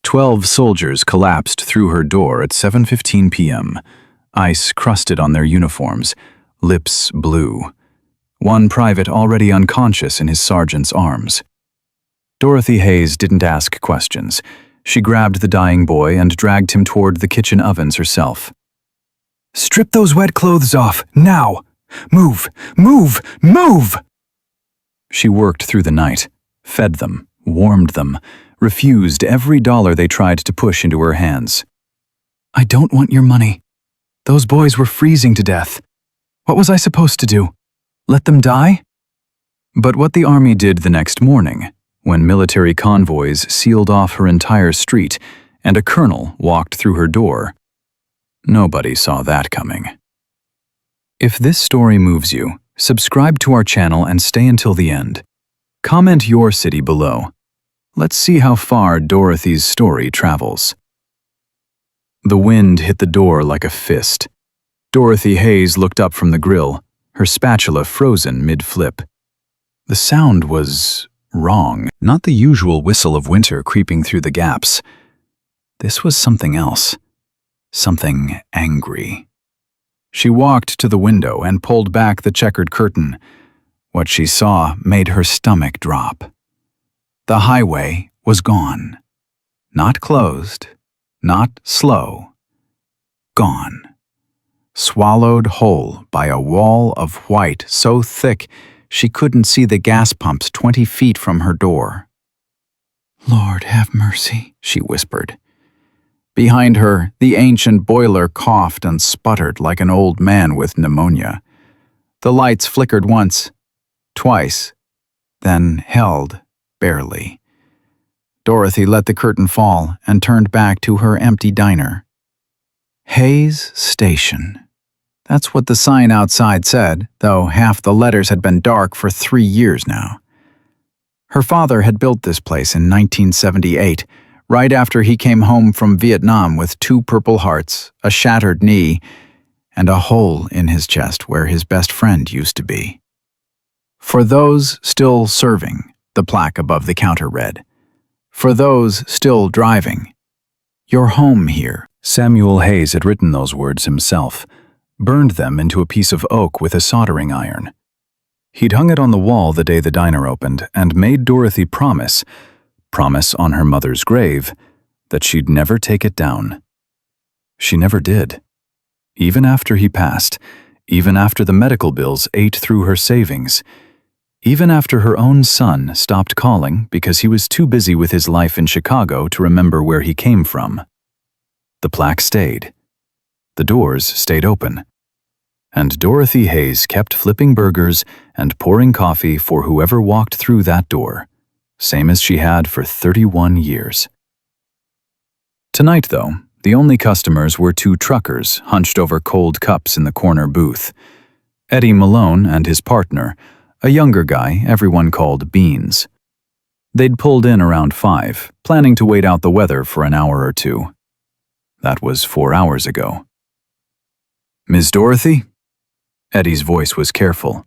12 soldiers collapsed through her door at 7:15 p.m., ice crusted on their uniforms, lips blue. One private already unconscious in his sergeant's arms. Dorothy Hayes didn't ask questions. She grabbed the dying boy and dragged him toward the kitchen ovens herself. "Strip those wet clothes off, now! Move! Move! Move!" She worked through the night, fed them, warmed them, refused every dollar they tried to push into her hands. "I don't want your money. Those boys were freezing to death. What was I supposed to do? Let them die?" But what the army did the next morning, when military convoys sealed off her entire street and a colonel walked through her door, nobody saw that coming. If this story moves you, subscribe to our channel and stay until the end. Comment your city below. Let's see how far Dorothy's story travels. The wind hit the door like a fist. Dorothy Hayes looked up from the grill, her spatula frozen mid-flip. The sound was wrong, not the usual whistle of winter creeping through the gaps. This was something else, something angry. She walked to the window and pulled back the checkered curtain. What she saw made her stomach drop. The highway was gone. Not closed, not slow. Gone. Swallowed whole by a wall of white so thick she couldn't see the gas pumps 20 feet from her door. "Lord, have mercy," she whispered. Behind her, the ancient boiler coughed and sputtered like an old man with pneumonia. The lights flickered once, twice, then held barely. Dorothy let the curtain fall and turned back to her empty diner. Hayes Station. That's what the sign outside said, though half the letters had been dark for 3 years now. Her father had built this place in 1978, right after he came home from Vietnam with 2 Purple Hearts, a shattered knee, and a hole in his chest where his best friend used to be. "For those still serving," the plaque above the counter read. "For those still driving. You're home here." Samuel Hayes had written those words himself, burned them into a piece of oak with a soldering iron. He'd hung it on the wall the day the diner opened and made Dorothy promise on her mother's grave, that she'd never take it down. She never did. Even after he passed, even after the medical bills ate through her savings, even after her own son stopped calling because he was too busy with his life in Chicago to remember where he came from. The plaque stayed. The doors stayed open. And Dorothy Hayes kept flipping burgers and pouring coffee for whoever walked through that door, same as she had for 31 years. Tonight, though, the only customers were 2 truckers hunched over cold cups in the corner booth. Eddie Malone and his partner, a younger guy everyone called Beans. They'd pulled in around 5, planning to wait out the weather for an hour or 2. That was 4 hours ago. "Miss Dorothy?" Eddie's voice was careful.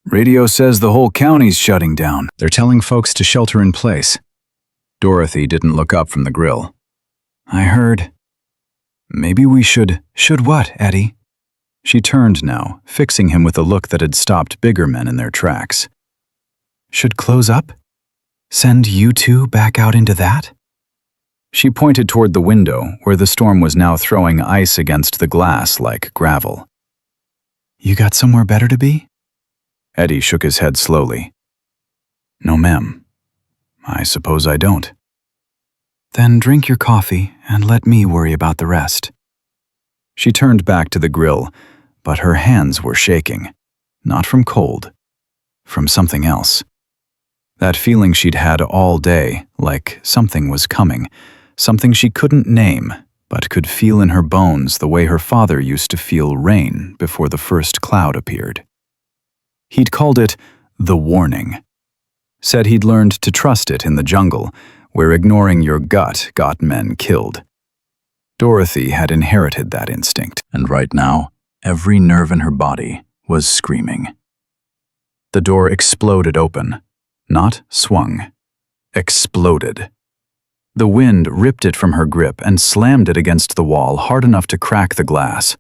"Radio says the whole county's shutting down. They're telling folks to shelter in place." Dorothy didn't look up from the grill. "I heard. Maybe we should..." "Should what, Eddie?" She turned now, fixing him with a look that had stopped bigger men in their tracks. "Should close up? Send you 2 back out into that?" She pointed toward the window, where the storm was now throwing ice against the glass like gravel. "You got somewhere better to be?" Eddie shook his head slowly. "No, ma'am. I suppose I don't." "Then drink your coffee and let me worry about the rest." She turned back to the grill, but her hands were shaking. Not from cold. From something else. That feeling she'd had all day, like something was coming, something she couldn't name, but could feel in her bones the way her father used to feel rain before the first cloud appeared. He'd called it the warning. Said he'd learned to trust it in the jungle, where ignoring your gut got men killed. Dorothy had inherited that instinct, and right now, every nerve in her body was screaming. The door exploded open. Not swung. Exploded. The wind ripped it from her grip and slammed it against the wall hard enough to crack the glass.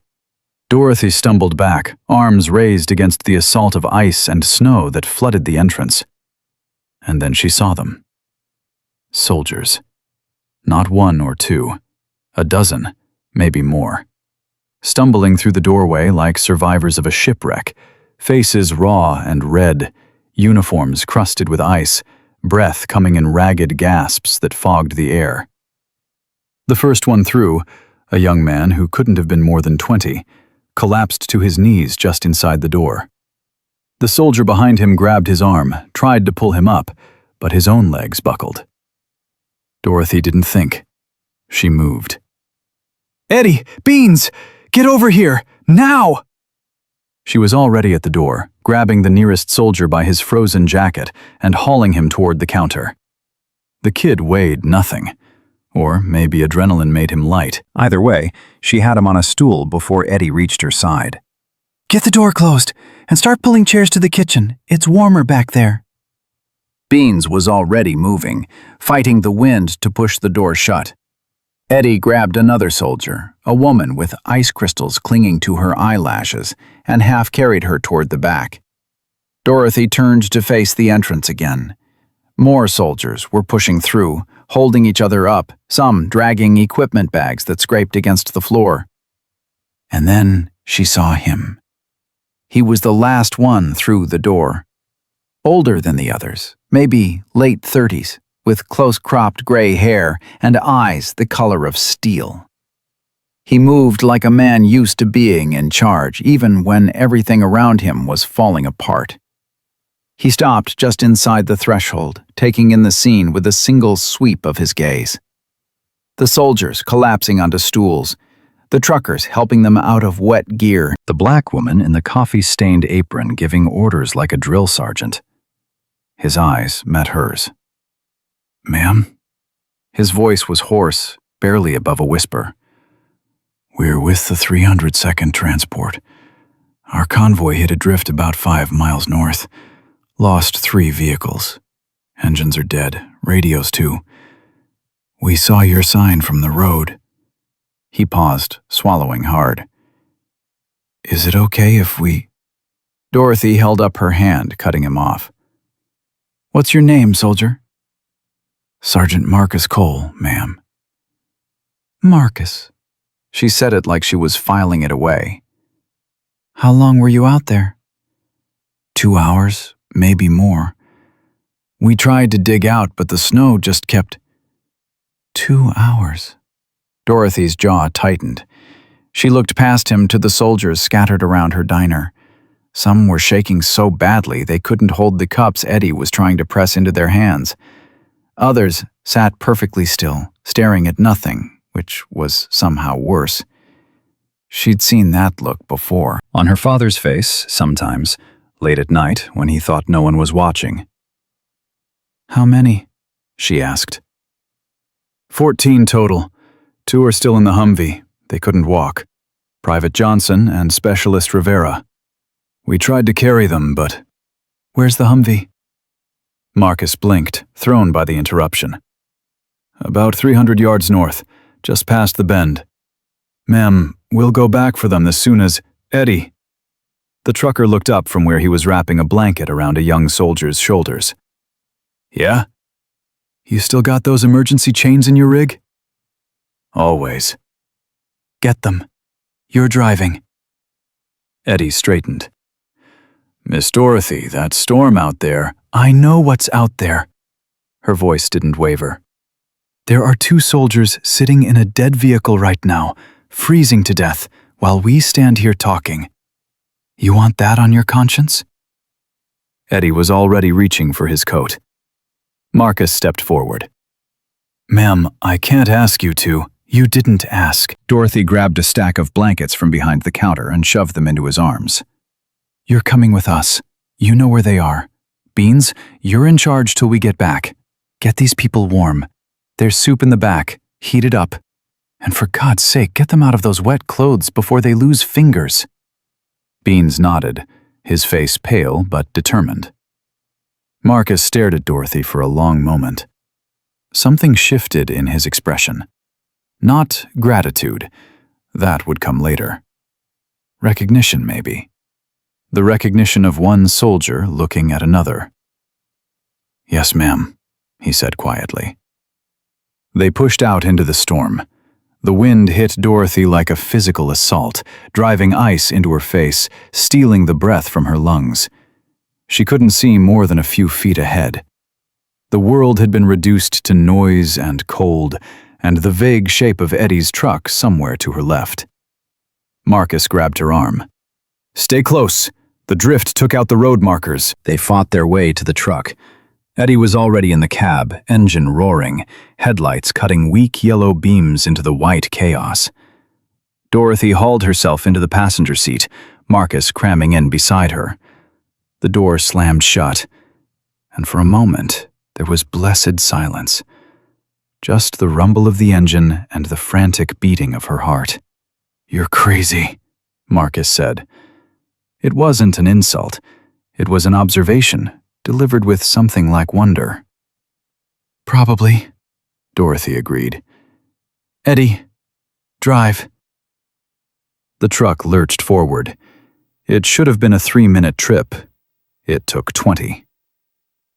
Dorothy stumbled back, arms raised against the assault of ice and snow that flooded the entrance. And then she saw them. Soldiers. Not one or two. A dozen, maybe more. Stumbling through the doorway like survivors of a shipwreck, faces raw and red, uniforms crusted with ice, breath coming in ragged gasps that fogged the air. The first one through, a young man who couldn't have been more than 20, collapsed to his knees just inside the door. The soldier behind him grabbed his arm, tried to pull him up, but his own legs buckled. Dorothy didn't think. She moved. "Eddie! Beans! Get over here! Now!" She was already at the door, grabbing the nearest soldier by his frozen jacket and hauling him toward the counter. The kid weighed nothing. Or maybe adrenaline made him light. Either way, she had him on a stool before Eddie reached her side. "Get the door closed and start pulling chairs to the kitchen. It's warmer back there." Beans was already moving, fighting the wind to push the door shut. Eddie grabbed another soldier, a woman with ice crystals clinging to her eyelashes, and half-carried her toward the back. Dorothy turned to face the entrance again. More soldiers were pushing through, holding each other up, some dragging equipment bags that scraped against the floor. And then she saw him. He was the last one through the door. Older than the others, maybe late 30s, with close-cropped gray hair and eyes the color of steel. He moved like a man used to being in charge, even when everything around him was falling apart. He stopped just inside the threshold, taking in the scene with a single sweep of his gaze. The soldiers collapsing onto stools, the truckers helping them out of wet gear, the black woman in the coffee-stained apron giving orders like a drill sergeant. His eyes met hers. "Ma'am?" His voice was hoarse, barely above a whisper. "We're with the 302nd Transport. Our convoy hit a drift about 5 miles north. Lost 3 vehicles. Engines are dead, radios too. We saw your sign from the road." He paused, swallowing hard. "Is it okay if we—" Dorothy held up her hand, cutting him off. "What's your name, soldier?" "Sergeant Marcus Cole, ma'am." "Marcus." She said it like she was filing it away. "How long were you out there?" 2 hours, maybe more. We tried to dig out, but the snow just kept—" 2 hours. Dorothy's jaw tightened. She looked past him to the soldiers scattered around her diner. Some were shaking so badly they couldn't hold the cups Eddie was trying to press into their hands. Others sat perfectly still, staring at nothing, which was somehow worse. She'd seen that look before. On her father's face, sometimes, late at night when he thought no one was watching. "How many?" she asked. 14 total. 2 are still in the Humvee. They couldn't walk. Private Johnson and Specialist Rivera. We tried to carry them, but— "Where's the Humvee?" Marcus blinked, thrown by the interruption. "About 300 yards north, just past the bend. Ma'am, we'll go back for them as soon as— Eddie." The trucker looked up from where he was wrapping a blanket around a young soldier's shoulders. "Yeah? You still got those emergency chains in your rig?" "Always." "Get them. You're driving." Eddie straightened. "Miss Dorothy, that storm out there—" "I know what's out there." Her voice didn't waver. "There are 2 soldiers sitting in a dead vehicle right now, freezing to death, while we stand here talking. You want that on your conscience?" Eddie was already reaching for his coat. Marcus stepped forward. "Ma'am, I can't ask you to." "You didn't ask." Dorothy grabbed a stack of blankets from behind the counter and shoved them into his arms. "You're coming with us. You know where they are. Beans, you're in charge till we get back. Get these people warm. There's soup in the back. Heat it up. And for God's sake, get them out of those wet clothes before they lose fingers." Beans nodded, his face pale but determined. Marcus stared at Dorothy for a long moment. Something shifted in his expression. Not gratitude. That would come later. Recognition, maybe. The recognition of one soldier looking at another. "Yes, ma'am," he said quietly. They pushed out into the storm. The wind hit Dorothy like a physical assault, driving ice into her face, stealing the breath from her lungs. She couldn't see more than a few feet ahead. The world had been reduced to noise and cold, and the vague shape of Eddie's truck somewhere to her left. Marcus grabbed her arm. "Stay close. The drift took out the road markers." They fought their way to the truck. Eddie was already in the cab, engine roaring, headlights cutting weak yellow beams into the white chaos. Dorothy hauled herself into the passenger seat, Marcus cramming in beside her. The door slammed shut, and for a moment there was blessed silence. Just the rumble of the engine and the frantic beating of her heart. "You're crazy," Marcus said. It wasn't an insult. It was an observation, delivered with something like wonder. "Probably," Dorothy agreed. "Eddie, drive." The truck lurched forward. It should have been a 3-minute trip. It took 20.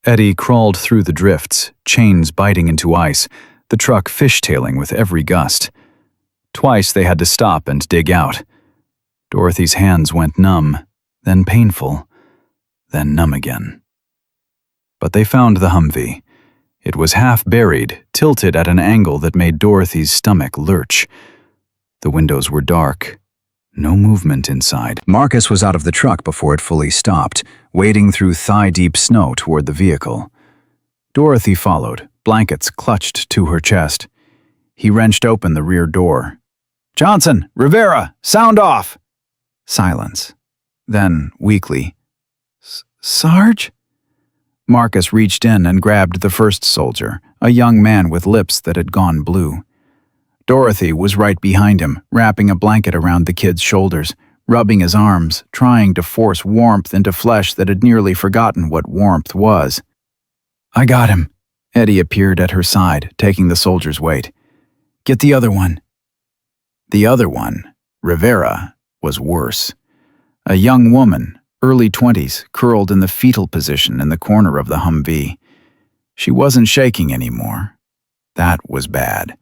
Eddie crawled through the drifts, chains biting into ice, the truck fishtailing with every gust. Twice they had to stop and dig out. Dorothy's hands went numb, then painful, then numb again. But they found the Humvee. It was half buried, tilted at an angle that made Dorothy's stomach lurch. The windows were dark. No movement inside. Marcus was out of the truck before it fully stopped, wading through thigh-deep snow toward the vehicle. Dorothy followed, blankets clutched to her chest. He wrenched open the rear door. "Johnson! Rivera! Sound off!" Silence. Then, weakly, "Sarge?" Marcus reached in and grabbed the first soldier, a young man with lips that had gone blue. Dorothy was right behind him, wrapping a blanket around the kid's shoulders, rubbing his arms, trying to force warmth into flesh that had nearly forgotten what warmth was. "I got him." Eddie appeared at her side, taking the soldier's weight. "Get the other one." The other one, Rivera, was worse. A young woman, early 20s, curled in the fetal position in the corner of the Humvee. She wasn't shaking anymore. That was bad.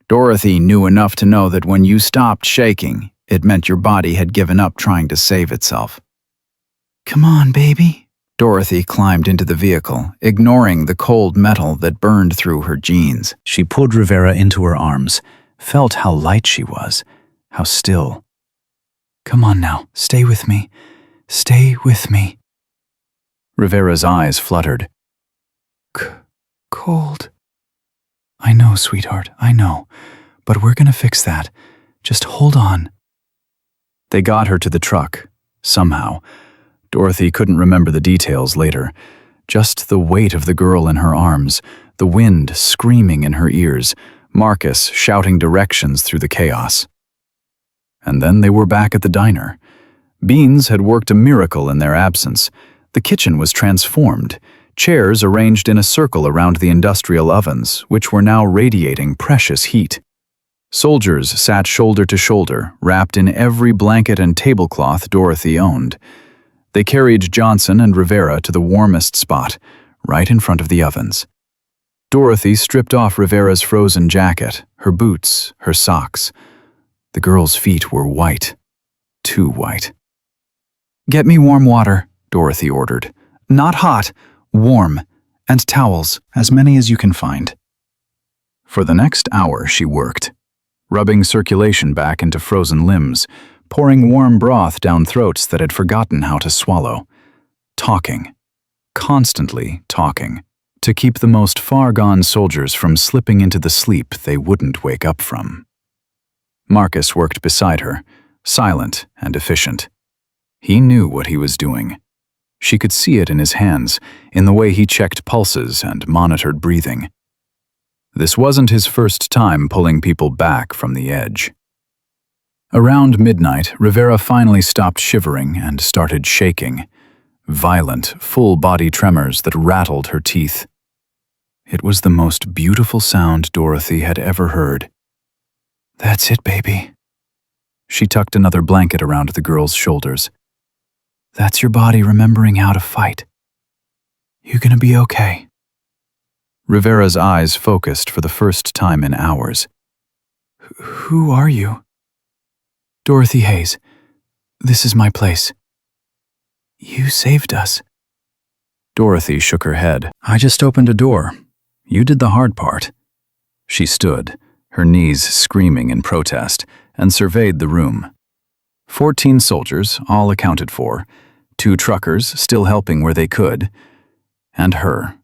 Dorothy knew enough to know that when you stopped shaking, it meant your body had given up trying to save itself. "Come on, baby." Dorothy climbed into the vehicle, ignoring the cold metal that burned through her jeans. She pulled Rivera into her arms, felt how light she was, how still. "Come on now, stay with me. Stay with me." Rivera's eyes fluttered. Cold. "I know, sweetheart, I know. But we're gonna fix that. Just hold on." They got her to the truck, somehow. Dorothy couldn't remember the details later. Just the weight of the girl in her arms, the wind screaming in her ears, Marcus shouting directions through the chaos. And then they were back at the diner. Beans had worked a miracle in their absence. The kitchen was transformed. Chairs arranged in a circle around the industrial ovens, which were now radiating precious heat. Soldiers sat shoulder to shoulder, wrapped in every blanket and tablecloth Dorothy owned. They carried Johnson and Rivera to the warmest spot, right in front of the ovens. Dorothy stripped off Rivera's frozen jacket, her boots, her socks. The girl's feet were white. Too white. "Get me warm water," Dorothy ordered. "Not hot. Warm, and towels, as many as you can find." For the next hour she worked, rubbing circulation back into frozen limbs, pouring warm broth down throats that had forgotten how to swallow, talking, constantly talking, to keep the most far-gone soldiers from slipping into the sleep they wouldn't wake up from. Marcus worked beside her, silent and efficient. He knew what he was doing. She could see it in his hands, in the way he checked pulses and monitored breathing. This wasn't his first time pulling people back from the edge. Around midnight, Rivera finally stopped shivering and started shaking. Violent, full-body tremors that rattled her teeth. It was the most beautiful sound Dorothy had ever heard. That's it, baby. She tucked another blanket around the girl's shoulders. That's your body remembering how to fight. You're gonna be okay. Rivera's eyes focused for the first time in hours. Who are you? Dorothy Hayes. This is my place. You saved us. Dorothy shook her head. I just opened a door. You did the hard part. She stood, her knees screaming in protest, and surveyed the room. 14 soldiers, all accounted for, 2 truckers still helping where they could, and her.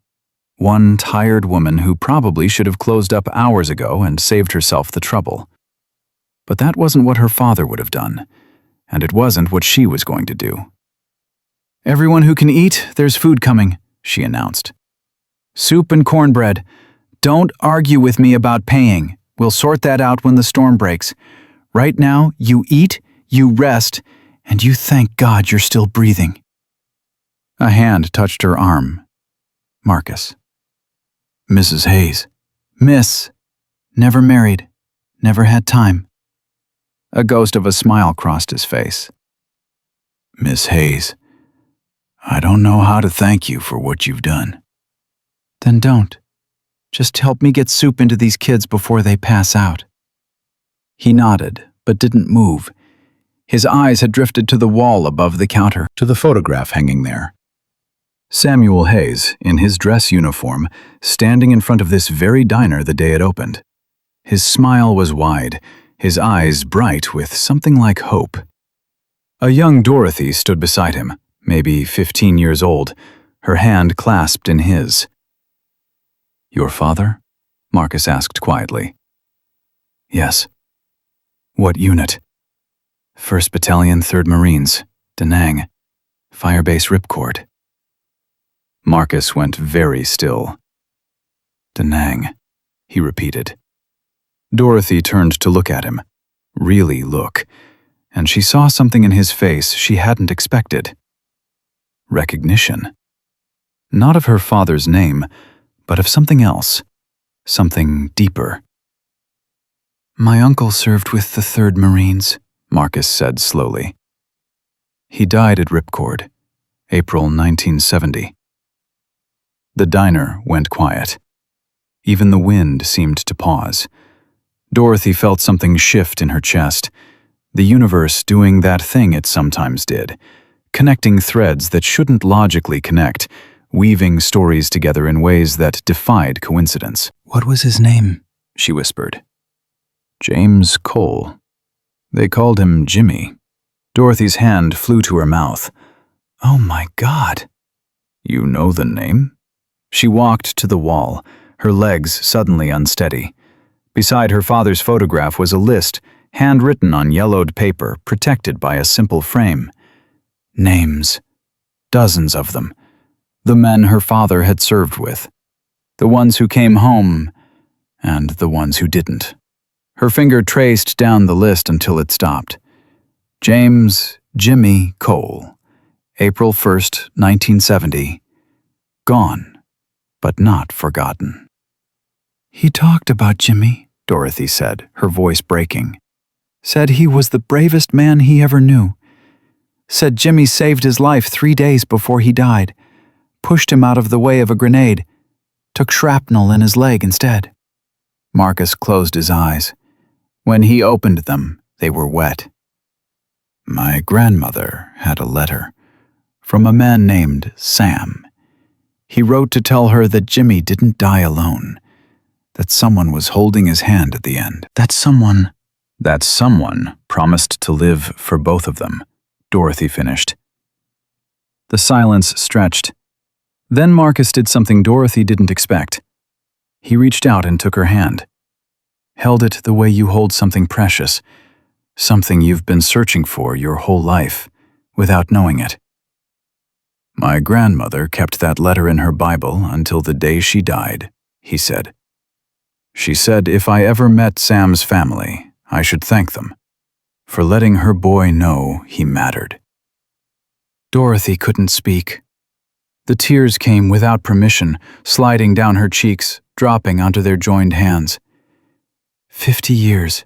One tired woman who probably should have closed up hours ago and saved herself the trouble. But that wasn't what her father would have done, and it wasn't what she was going to do. Everyone who can eat, there's food coming, she announced. Soup and cornbread. Don't argue with me about paying. We'll sort that out when the storm breaks. Right now, you eat, you rest, and you thank God you're still breathing. A hand touched her arm. Marcus. Mrs. Hayes. Miss. Never married. Never had time. A ghost of a smile crossed his face. Miss Hayes, I don't know how to thank you for what you've done. Then don't. Just help me get soup into these kids before they pass out. He nodded, but didn't move. His eyes had drifted to the wall above the counter, to the photograph hanging there. Samuel Hayes, in his dress uniform, standing in front of this very diner the day it opened. His smile was wide, his eyes bright with something like hope. A young Dorothy stood beside him, maybe 15 years old, her hand clasped in his. Your father? Marcus asked quietly. Yes. What unit? 1st Battalion, 3rd Marines, Da Nang, Firebase Ripcord. Marcus went very still. Da Nang, he repeated. Dorothy turned to look at him, really look, and she saw something in his face she hadn't expected. Recognition. Not of her father's name, but of something else, something deeper. My uncle served with the 3rd Marines, Marcus said slowly. He died at Ripcord, April 1970. The diner went quiet. Even the wind seemed to pause. Dorothy felt something shift in her chest, the universe doing that thing it sometimes did, connecting threads that shouldn't logically connect, weaving stories together in ways that defied coincidence. What was his name? She whispered. James Cole. They called him Jimmy. Dorothy's hand flew to her mouth. Oh my God. You know the name? She walked to the wall, her legs suddenly unsteady. Beside her father's photograph was a list, handwritten on yellowed paper, protected by a simple frame. Names. Dozens of them. The men her father had served with. The ones who came home, and the ones who didn't. Her finger traced down the list until it stopped. James Jimmy Cole, April 1st, 1970. Gone, but not forgotten. He talked about Jimmy, Dorothy said, her voice breaking. Said he was the bravest man he ever knew. Said Jimmy saved his life 3 days before he died. Pushed him out of the way of a grenade. Took shrapnel in his leg instead. Marcus closed his eyes. When he opened them, they were wet. My grandmother had a letter from a man named Sam. He wrote to tell her that Jimmy didn't die alone, that someone was holding his hand at the end. That someone promised to live for both of them, Dorothy finished. The silence stretched. Then Marcus did something Dorothy didn't expect. He reached out and took her hand. Held it the way you hold something precious, something you've been searching for your whole life, without knowing it. My grandmother kept that letter in her Bible until the day she died, he said. She said if I ever met Sam's family, I should thank them for letting her boy know he mattered. Dorothy couldn't speak. The tears came without permission, sliding down her cheeks, dropping onto their joined hands. 50 years.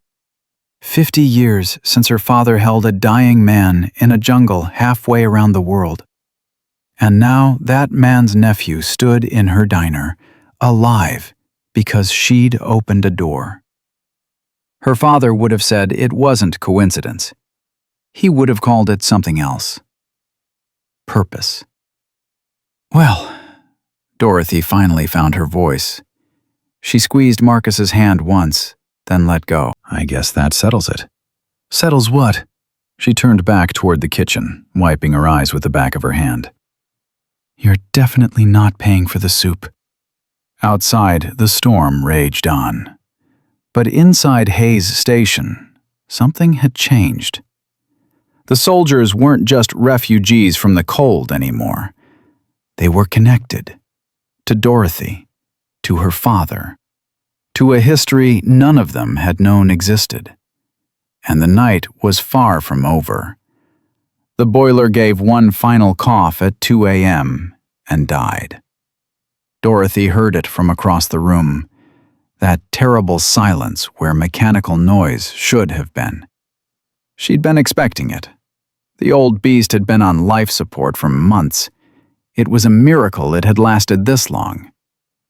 50 years since her father held a dying man in a jungle halfway around the world. And now that man's nephew stood in her diner, alive, because she'd opened a door. Her father would have said it wasn't coincidence. He would have called it something else. Purpose. Well, Dorothy finally found her voice. She squeezed Marcus's hand once, then let go. I guess that settles it. Settles what? She turned back toward the kitchen, wiping her eyes with the back of her hand. You're definitely not paying for the soup. Outside, the storm raged on. But inside Hayes Station, something had changed. The soldiers weren't just refugees from the cold anymore. They were connected. To Dorothy. To her father. To a history none of them had known existed. And the night was far from over. The boiler gave one final cough at 2 a.m. and died. Dorothy heard it from across the room, that terrible silence where mechanical noise should have been. She'd been expecting it. The old beast had been on life support for months. It was a miracle it had lasted this long.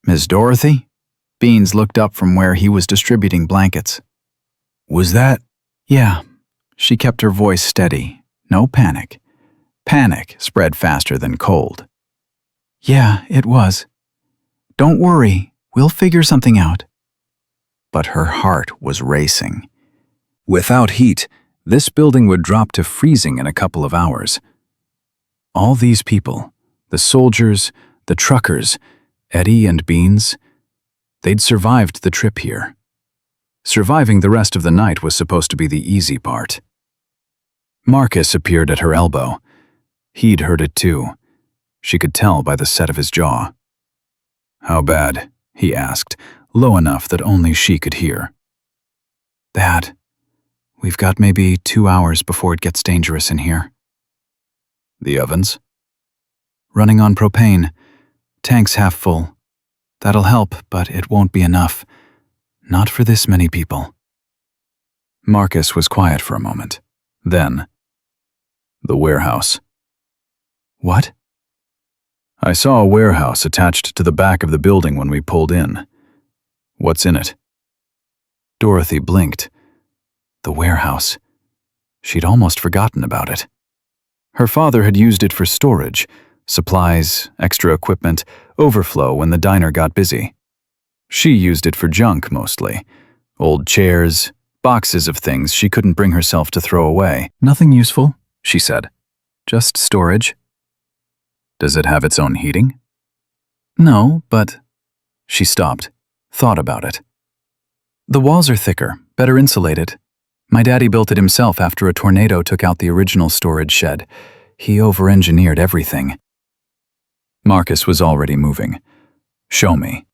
Miss Dorothy? Beans looked up from where he was distributing blankets. Was that? Yeah. She kept her voice steady. No panic. Panic spread faster than cold. Yeah, it was. Don't worry. We'll figure something out. But her heart was racing. Without heat, this building would drop to freezing in a couple of hours. All these people, the soldiers, the truckers, Eddie and Beans, they'd survived the trip here. Surviving the rest of the night was supposed to be the easy part. Marcus appeared at her elbow. He'd heard it too. She could tell by the set of his jaw. How bad? He asked, low enough that only she could hear. Bad. We've got maybe 2 hours before it gets dangerous in here. The ovens? Running on propane. Tank's half full. That'll help, but it won't be enough. Not for this many people. Marcus was quiet for a moment. Then, the warehouse. What? I saw a warehouse attached to the back of the building when we pulled in. What's in it? Dorothy blinked. The warehouse. She'd almost forgotten about it. Her father had used it for storage, supplies, extra equipment, overflow when the diner got busy. She used it for junk mostly. Old chairs, boxes of things she couldn't bring herself to throw away. Nothing useful, she said. Just storage. Does it have its own heating? No, but... She stopped, thought about it. The walls are thicker, better insulated. My daddy built it himself after a tornado took out the original storage shed. He over-engineered everything. Marcus was already moving. Show me.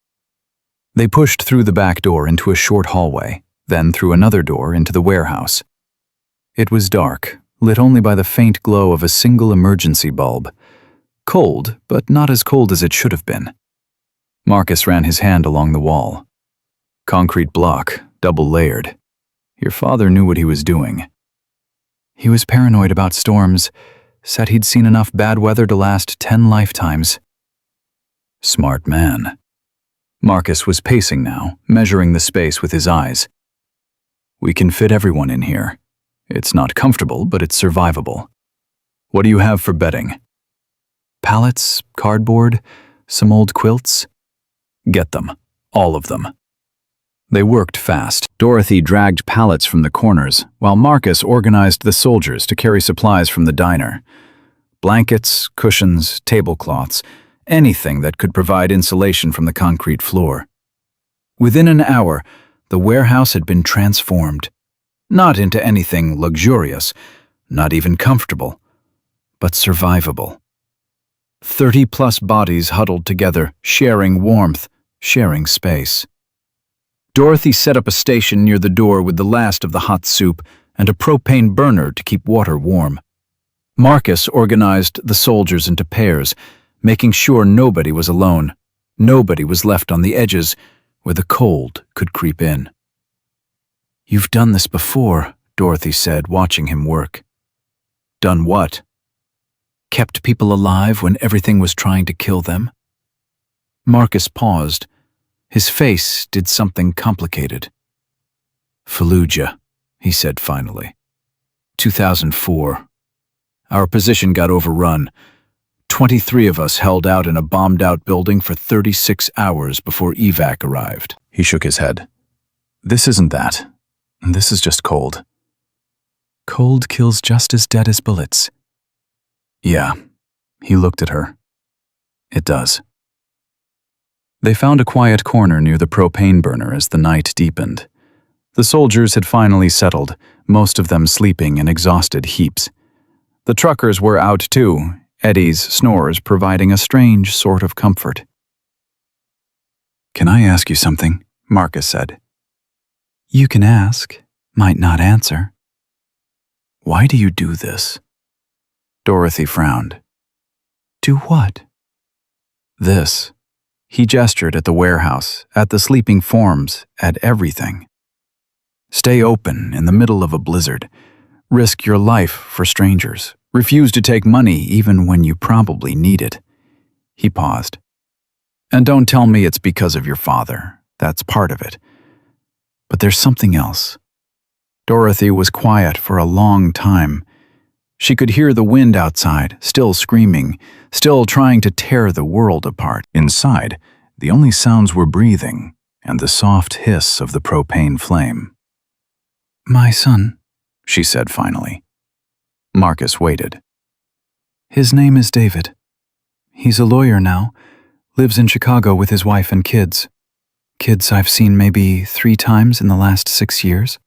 They pushed through the back door into a short hallway, then through another door into the warehouse. It was dark, lit only by the faint glow of a single emergency bulb. Cold, but not as cold as it should have been. Marcus ran his hand along the wall. Concrete block, double-layered. Your father knew what he was doing. He was paranoid about storms, said he'd seen enough bad weather to last 10 lifetimes. Smart man. Marcus was pacing now, measuring the space with his eyes. We can fit everyone in here. It's not comfortable, but it's survivable. What do you have for bedding? Pallets, cardboard, some old quilts. Get them. All of them. They worked fast. Dorothy dragged pallets from the corners, while Marcus organized the soldiers to carry supplies from the diner. Blankets, cushions, tablecloths, anything that could provide insulation from the concrete floor. Within an hour, the warehouse had been transformed. Not into anything luxurious, not even comfortable, but survivable. 30-plus bodies huddled together, sharing warmth, sharing space. Dorothy set up a station near the door with the last of the hot soup and a propane burner to keep water warm. Marcus organized the soldiers into pairs, making sure nobody was alone, nobody was left on the edges where the cold could creep in. "You've done this before," Dorothy said, watching him work. "Done what?" "Kept people alive when everything was trying to kill them." Marcus paused. His face did something complicated. "Fallujah," he said finally. 2004. Our position got overrun. 23 of us held out in a bombed-out building for 36 hours before evac arrived. He shook his head. "This isn't that. This is just cold. Cold kills just as dead as bullets." "Yeah," he looked at her. "It does." They found a quiet corner near the propane burner as the night deepened. The soldiers had finally settled, most of them sleeping in exhausted heaps. The truckers were out too, Eddie's snores providing a strange sort of comfort. "Can I ask you something?" Marcus said. "You can ask, might not answer." "Why do you do this?" Dorothy frowned. "Do what?" "This." He gestured at the warehouse, at the sleeping forms, at everything. "Stay open in the middle of a blizzard. Risk your life for strangers. Refuse to take money even when you probably need it." He paused. "And don't tell me it's because of your father. That's part of it. But there's something else." Dorothy was quiet for a long time. She could hear the wind outside, still screaming, still trying to tear the world apart. Inside, the only sounds were breathing and the soft hiss of the propane flame. "My son," she said finally. Marcus waited. "His name is David. He's a lawyer now, lives in Chicago with his wife and kids. Kids I've seen maybe 3 times in the last 6 years."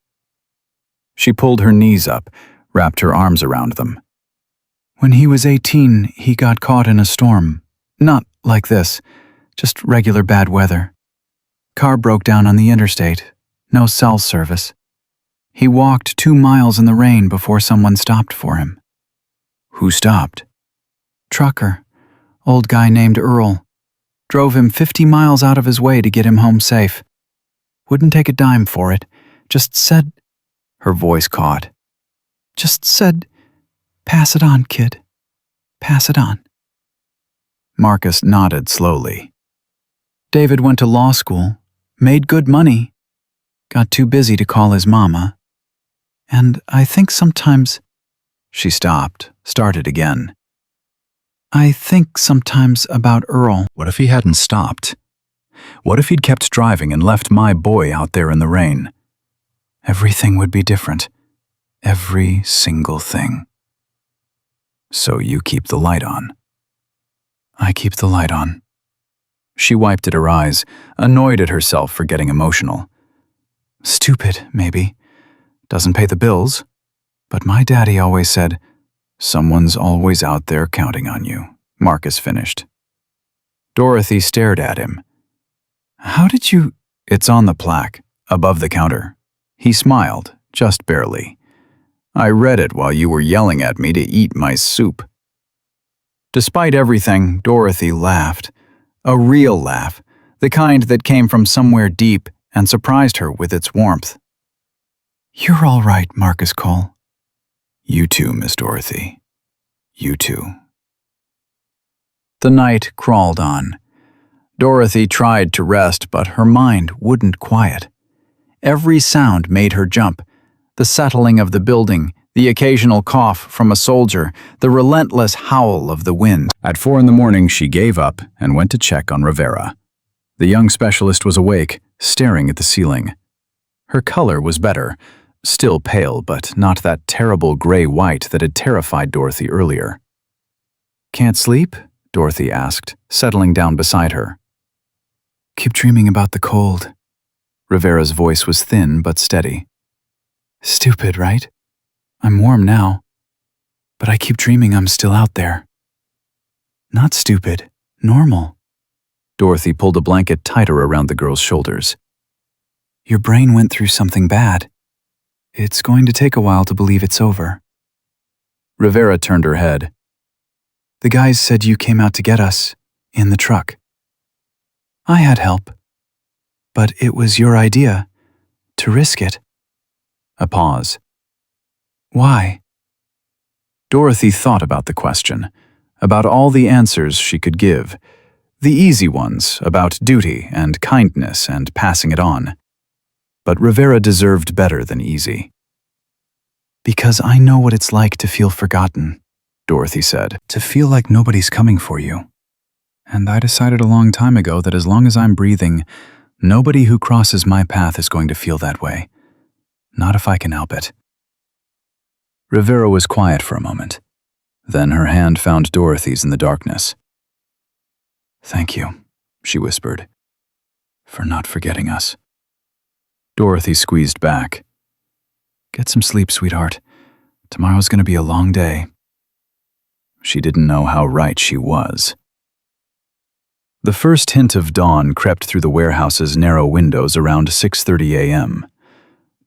She pulled her knees up, wrapped her arms around them. "When he was 18, he got caught in a storm. Not like this, just regular bad weather. Car broke down on the interstate, no cell service. He walked 2 miles in the rain before someone stopped for him." "Who stopped?" "Trucker, old guy named Earl. Drove him 50 miles out of his way to get him home safe. Wouldn't take a dime for it, just said," her voice caught, "just said, 'Pass it on, kid. Pass it on.'" Marcus nodded slowly. "David went to law school, made good money, got too busy to call his mama. And I think sometimes—" She stopped, started again. "I think sometimes about Earl." What if he hadn't stopped? What if he'd kept driving and left my boy out there in the rain? Everything would be different. Every single thing. "So you keep the light on." "I keep the light on." She wiped at her eyes, annoyed at herself for getting emotional. "Stupid, maybe. Doesn't pay the bills. But my daddy always said, 'Someone's always out there counting on you,'" Marcus finished. Dorothy stared at him. "How did you—" "It's on the plaque, above the counter." He smiled, just barely. "I read it while you were yelling at me to eat my soup." Despite everything, Dorothy laughed. A real laugh, the kind that came from somewhere deep and surprised her with its warmth. "You're all right, Marcus Cole." "You too, Miss Dorothy. You too." The night crawled on. Dorothy tried to rest, but her mind wouldn't quiet. Every sound made her jump. The settling of the building, the occasional cough from a soldier, the relentless howl of the wind. At 4 a.m, she gave up and went to check on Rivera. The young specialist was awake, staring at the ceiling. Her color was better, still pale, but not that terrible gray-white that had terrified Dorothy earlier. "Can't sleep?" Dorothy asked, settling down beside her. "Keep dreaming about the cold." Rivera's voice was thin but steady. "Stupid, right? I'm warm now, but I keep dreaming I'm still out there." "Not stupid, normal." Dorothy pulled a blanket tighter around the girl's shoulders. "Your brain went through something bad. It's going to take a while to believe it's over." Rivera turned her head. The guys said you came out to get us, in the truck. I had help, but it was your idea, to risk it. A pause. Why? Dorothy thought about the question, about all the answers she could give, the easy ones about duty and kindness and passing it on. But Rivera deserved better than easy. Because I know what it's like to feel forgotten, Dorothy said, to feel like nobody's coming for you. And I decided a long time ago that as long as I'm breathing, nobody who crosses my path is going to feel that way. Not if I can help it. Rivera was quiet for a moment. Then her hand found Dorothy's in the darkness. Thank you, she whispered, for not forgetting us. Dorothy squeezed back. Get some sleep, sweetheart. Tomorrow's going to be a long day. She didn't know how right she was. The first hint of dawn crept through the warehouse's narrow windows around 6:30 a.m.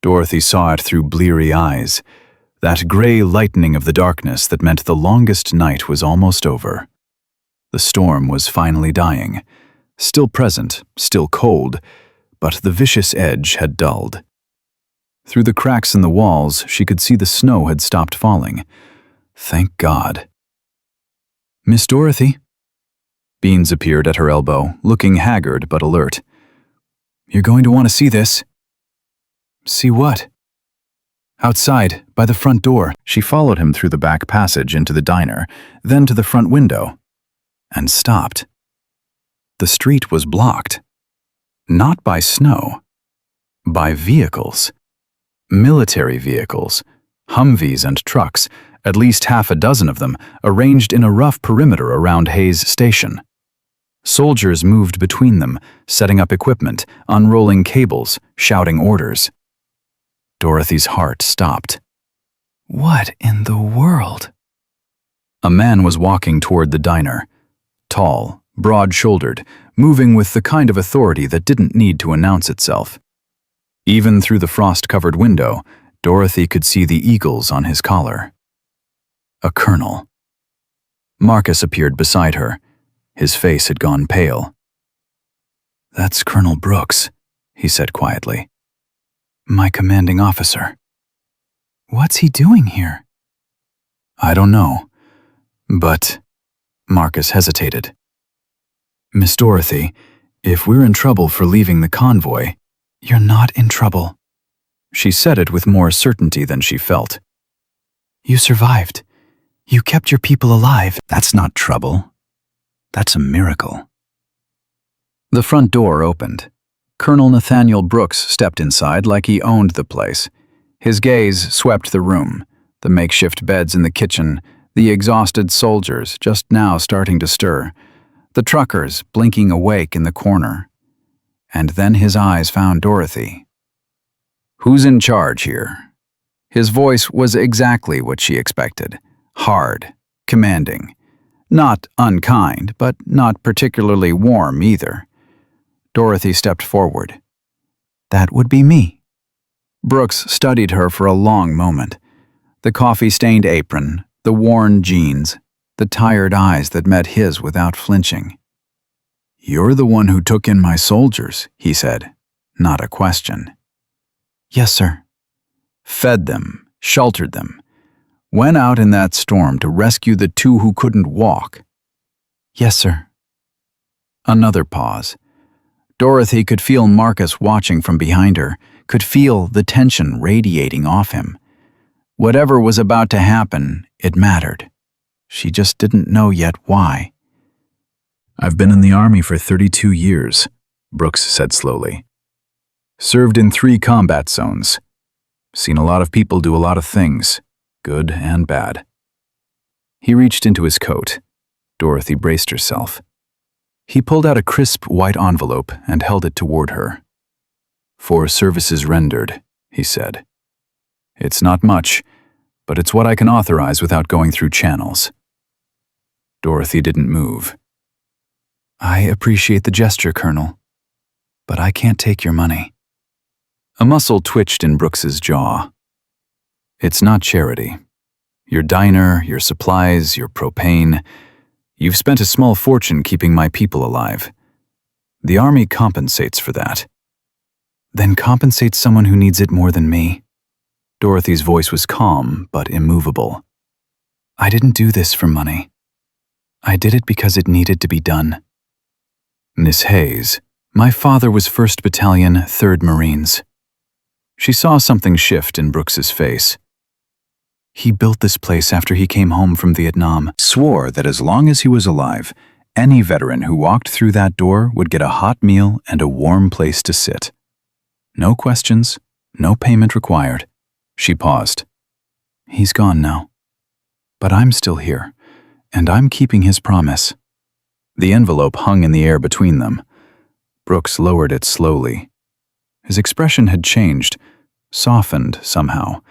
Dorothy saw it through bleary eyes, that gray lightening of the darkness that meant the longest night was almost over. The storm was finally dying, still present, still cold, but the vicious edge had dulled. Through the cracks in the walls, she could see the snow had stopped falling. Thank God. Miss Dorothy? Beans appeared at her elbow, looking haggard but alert. You're going to want to see this. See what? Outside, by the front door. She followed him through the back passage into the diner, then to the front window, and stopped. The street was blocked. Not by snow. By vehicles. Military vehicles. Humvees and trucks, at least half a dozen of them, arranged in a rough perimeter around Hayes Station. Soldiers moved between them, setting up equipment, unrolling cables, shouting orders. Dorothy's heart stopped. What in the world? A man was walking toward the diner. Tall, broad-shouldered, moving with the kind of authority that didn't need to announce itself. Even through the frost-covered window, Dorothy could see the eagles on his collar. A colonel. Marcus appeared beside her. His face had gone pale. That's Colonel Brooks, he said quietly. My commanding officer. What's he doing here? I don't know, but... Marcus hesitated. Miss Dorothy, if we're in trouble for leaving the convoy... You're not in trouble. She said it with more certainty than she felt. You survived. You kept your people alive. That's not trouble. That's a miracle. The front door opened. Colonel Nathaniel Brooks stepped inside like he owned the place. His gaze swept the room, the makeshift beds in the kitchen, the exhausted soldiers just now starting to stir, the truckers blinking awake in the corner. And then his eyes found Dorothy. Who's in charge here? His voice was exactly what she expected. Hard, commanding. Not unkind, but not particularly warm either. Dorothy stepped forward. That would be me. Brooks studied her for a long moment. The coffee-stained apron, the worn jeans, the tired eyes that met his without flinching. You're the one who took in my soldiers, he said, not a question. Yes, sir. Fed them, sheltered them. Went out in that storm to rescue the two who couldn't walk. Yes, sir. Another pause. Dorothy could feel Marcus watching from behind her, could feel the tension radiating off him. Whatever was about to happen, it mattered. She just didn't know yet why. I've been in the Army for 32 years, Brooks said slowly. Served in 3 combat zones. Seen a lot of people do a lot of things, good and bad. He reached into his coat. Dorothy braced herself. He pulled out a crisp white envelope and held it toward her. For services rendered, he said. It's not much, but it's what I can authorize without going through channels. Dorothy didn't move. I appreciate the gesture, Colonel, but I can't take your money. A muscle twitched in Brooks's jaw. It's not charity. Your diner, your supplies, your propane, You've spent a small fortune keeping my people alive. The army compensates for that. Then compensate someone who needs it more than me. Dorothy's voice was calm but immovable. I didn't do this for money. I did it because it needed to be done. Miss Hayes, my father was 1st Battalion, 3rd Marines. She saw something shift in Brooks's face. He built this place after he came home from Vietnam. Swore that as long as he was alive, any veteran who walked through that door would get a hot meal and a warm place to sit. No questions, no payment required. She paused. He's gone now. But I'm still here, and I'm keeping his promise. The envelope hung in the air between them. Brooks lowered it slowly. His expression had changed, softened somehow,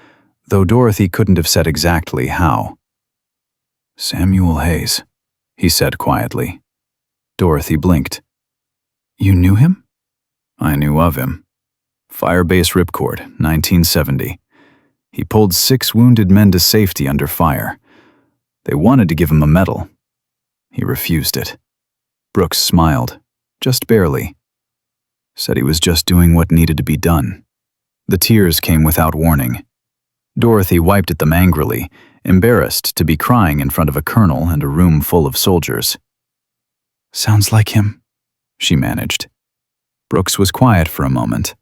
though Dorothy couldn't have said exactly how. Samuel Hayes, he said quietly. Dorothy blinked. You knew him? I knew of him. Firebase Ripcord, 1970. He pulled 6 wounded men to safety under fire. They wanted to give him a medal. He refused it. Brooks smiled, just barely. Said he was just doing what needed to be done. The tears came without warning. Dorothy wiped at them angrily, embarrassed to be crying in front of a colonel and a room full of soldiers. Sounds like him, she managed. Brooks was quiet for a moment.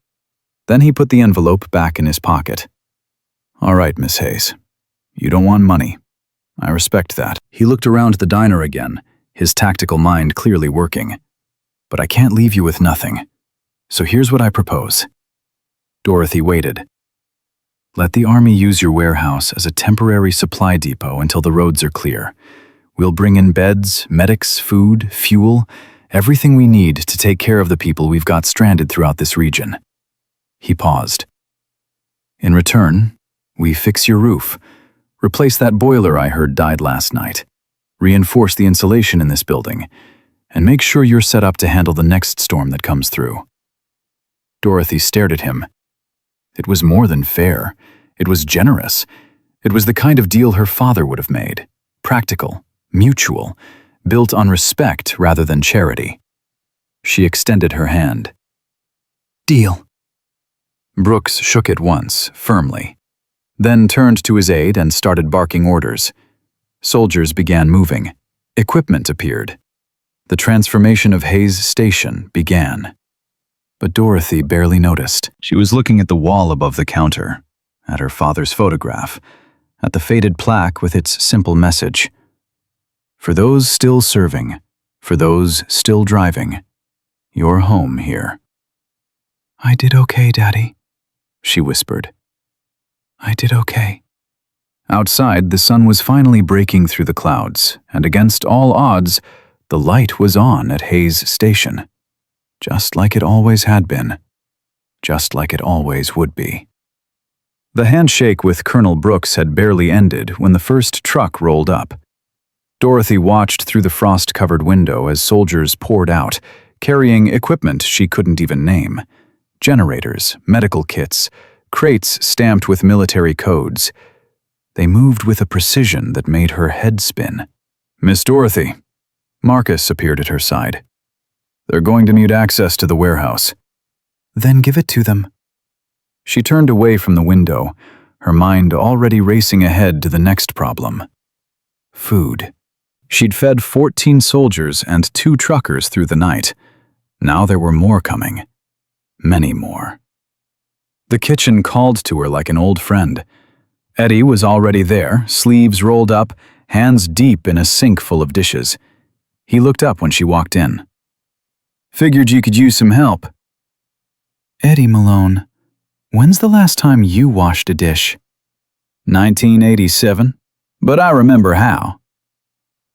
Then he put the envelope back in his pocket. All right, Miss Hayes. You don't want money. I respect that. He looked around the diner again, his tactical mind clearly working. But I can't leave you with nothing. So here's what I propose. Dorothy waited. Let the army use your warehouse as a temporary supply depot until the roads are clear. We'll bring in beds, medics, food, fuel, everything we need to take care of the people we've got stranded throughout this region. He paused. In return, we fix your roof, replace that boiler I heard died last night, reinforce the insulation in this building, and make sure you're set up to handle the next storm that comes through. Dorothy stared at him. It was more than fair. It was generous. It was the kind of deal her father would have made. Practical, mutual, built on respect rather than charity. She extended her hand. Deal. Brooks shook it once, firmly, then turned to his aide and started barking orders. Soldiers began moving. Equipment appeared. The transformation of Hayes Station began. But Dorothy barely noticed. She was looking at the wall above the counter, at her father's photograph, at the faded plaque with its simple message. For those still serving, for those still driving, you're home here. I did okay, Daddy, she whispered. I did okay. Outside, the sun was finally breaking through the clouds, and against all odds, the light was on at Hayes Station. Just like it always had been. Just like it always would be. The handshake with Colonel Brooks had barely ended when the first truck rolled up. Dorothy watched through the frost-covered window as soldiers poured out, carrying equipment she couldn't even name. Generators, medical kits, crates stamped with military codes. They moved with a precision that made her head spin. Miss Dorothy. Marcus appeared at her side. They're going to need access to the warehouse. Then give it to them. She turned away from the window, her mind already racing ahead to the next problem. Food. She'd fed 14 soldiers and 2 truckers through the night. Now there were more coming. Many more. The kitchen called to her like an old friend. Eddie was already there, sleeves rolled up, hands deep in a sink full of dishes. He looked up when she walked in. Figured you could use some help. Eddie Malone, when's the last time you washed a dish? 1987, but I remember how.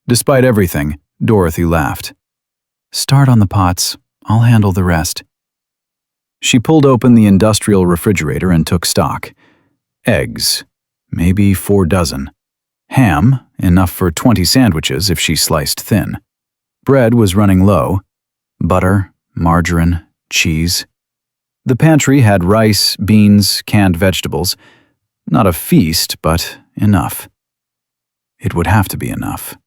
Despite everything, Dorothy laughed. Start on the pots, I'll handle the rest. She pulled open the industrial refrigerator and took stock. Eggs, maybe 4 dozen. Ham, enough for 20 sandwiches if she sliced thin. Bread was running low. Butter, margarine, cheese. The pantry had rice, beans, canned vegetables. Not a feast, but enough. It would have to be enough.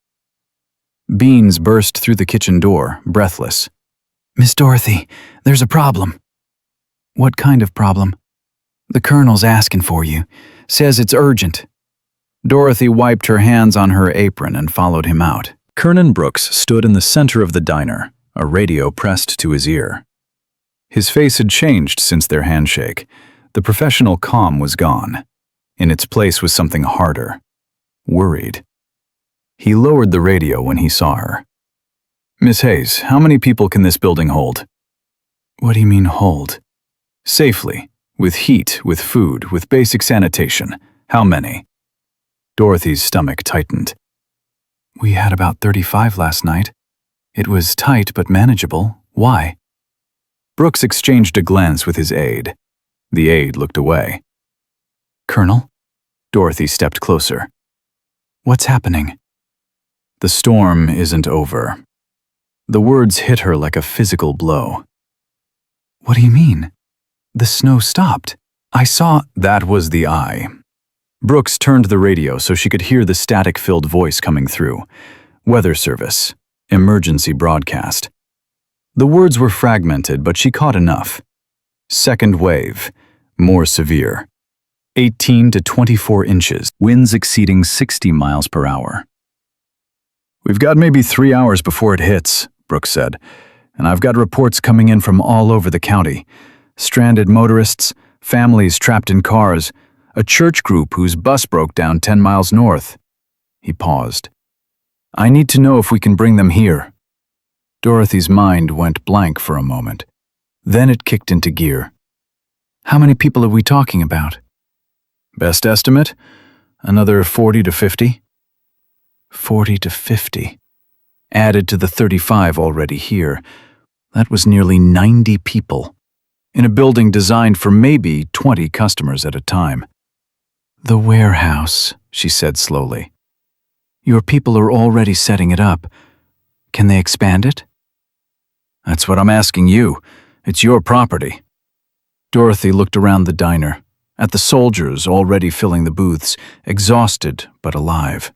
Beans burst through the kitchen door, breathless. "Miss Dorothy, there's a problem." "What kind of problem?" "The Colonel's asking for you. Says it's urgent." Dorothy wiped her hands on her apron and followed him out. Kernan Brooks stood in the center of the diner, a radio pressed to his ear. His face had changed since their handshake. The professional calm was gone. In its place was something harder. Worried. He lowered the radio when he saw her. "Miss Hayes, how many people can this building hold?" "What do you mean, hold?" "Safely. With heat, with food, with basic sanitation. How many?" Dorothy's stomach tightened. "We had about 35 last night. It was tight but manageable. Why?" Brooks exchanged a glance with his aide. The aide looked away. "Colonel?" Dorothy stepped closer. "What's happening?" "The storm isn't over." The words hit her like a physical blow. "What do you mean? The snow stopped. I saw—" That was the eye. Brooks turned the radio so she could hear the static-filled voice coming through. Weather service. Emergency broadcast. The words were fragmented, but she caught enough. Second wave. More severe. 18 to 24 inches. Winds exceeding 60 miles per hour. "We've got maybe 3 hours before it hits," Brooks said. "And I've got reports coming in from all over the county. Stranded motorists, families trapped in cars, a church group whose bus broke down 10 miles north." He paused. "I need to know if we can bring them here." Dorothy's mind went blank for a moment. Then it kicked into gear. "How many people are we talking about?" "Best estimate? Another 40 to 50. 40 to 50. Added to the 35 already here. That was nearly 90 people. In a building designed for maybe 20 customers at a time. "The warehouse," she said slowly. "Your people are already setting it up. Can they expand it?" "That's what I'm asking you. It's your property." Dorothy looked around the diner, at the soldiers already filling the booths, exhausted but alive.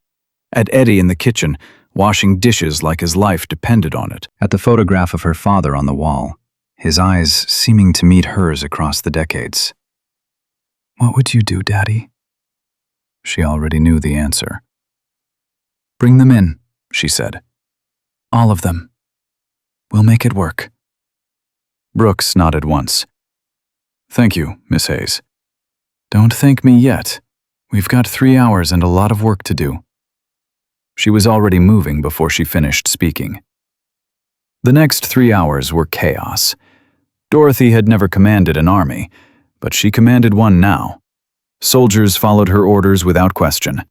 At Eddie in the kitchen, washing dishes like his life depended on it. At the photograph of her father on the wall, his eyes seeming to meet hers across the decades. "What would you do, Daddy?" She already knew the answer. "Bring them in," she said. "All of them. We'll make it work." Brooks nodded once. "Thank you, Miss Hayes." "Don't thank me yet. We've got 3 hours and a lot of work to do." She was already moving before she finished speaking. The next 3 hours were chaos. Dorothy had never commanded an army, but she commanded one now. Soldiers followed her orders without question.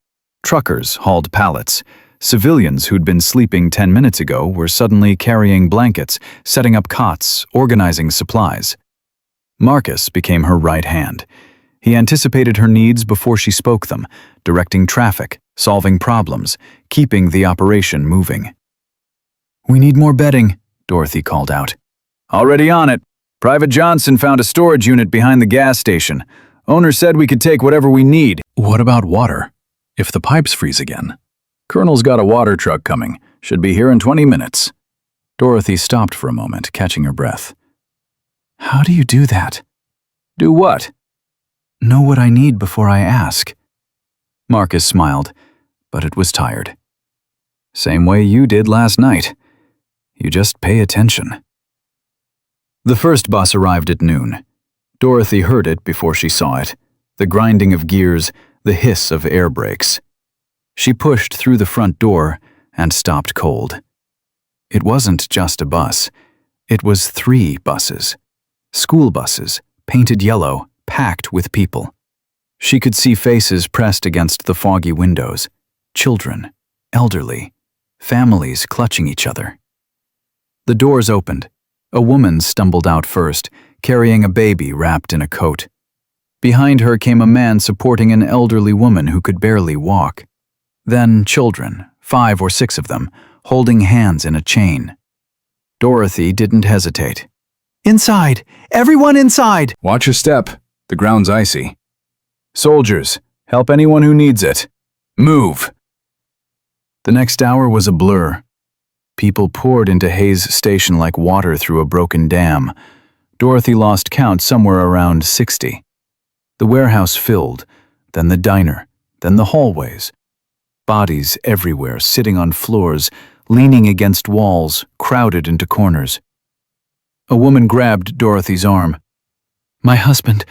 Truckers hauled pallets. Civilians who'd been sleeping 10 minutes ago were suddenly carrying blankets, setting up cots, organizing supplies. Marcus became her right hand. He anticipated her needs before she spoke them, directing traffic, solving problems, keeping the operation moving. "We need more bedding," Dorothy called out. "Already on it. Private Johnson found a storage unit behind the gas station. Owner said we could take whatever we need." "What about water? If the pipes freeze again?" "Colonel's got a water truck coming. Should be here in 20 minutes. Dorothy stopped for a moment, catching her breath. "How do you do that?" "Do what?" "Know what I need before I ask." Marcus smiled, but it was tired. "Same way you did last night. You just pay attention." The first bus arrived at noon. Dorothy heard it before she saw it, the grinding of gears, the hiss of air brakes. She pushed through the front door and stopped cold. It wasn't just a bus. It was 3 buses. School buses, painted yellow, packed with people. She could see faces pressed against the foggy windows. Children, elderly, families clutching each other. The doors opened. A woman stumbled out first, carrying a baby wrapped in a coat. Behind her came a man supporting an elderly woman who could barely walk. Then children, 5 or 6 of them, holding hands in a chain. Dorothy didn't hesitate. "Inside! Everyone inside!" "Watch your step. The ground's icy." "Soldiers, help anyone who needs it. Move!" The next hour was a blur. People poured into Hayes Station like water through a broken dam. Dorothy lost count somewhere around 60. The warehouse filled, then the diner, then the hallways. Bodies everywhere, sitting on floors, leaning against walls, crowded into corners. A woman grabbed Dorothy's arm. "My husband,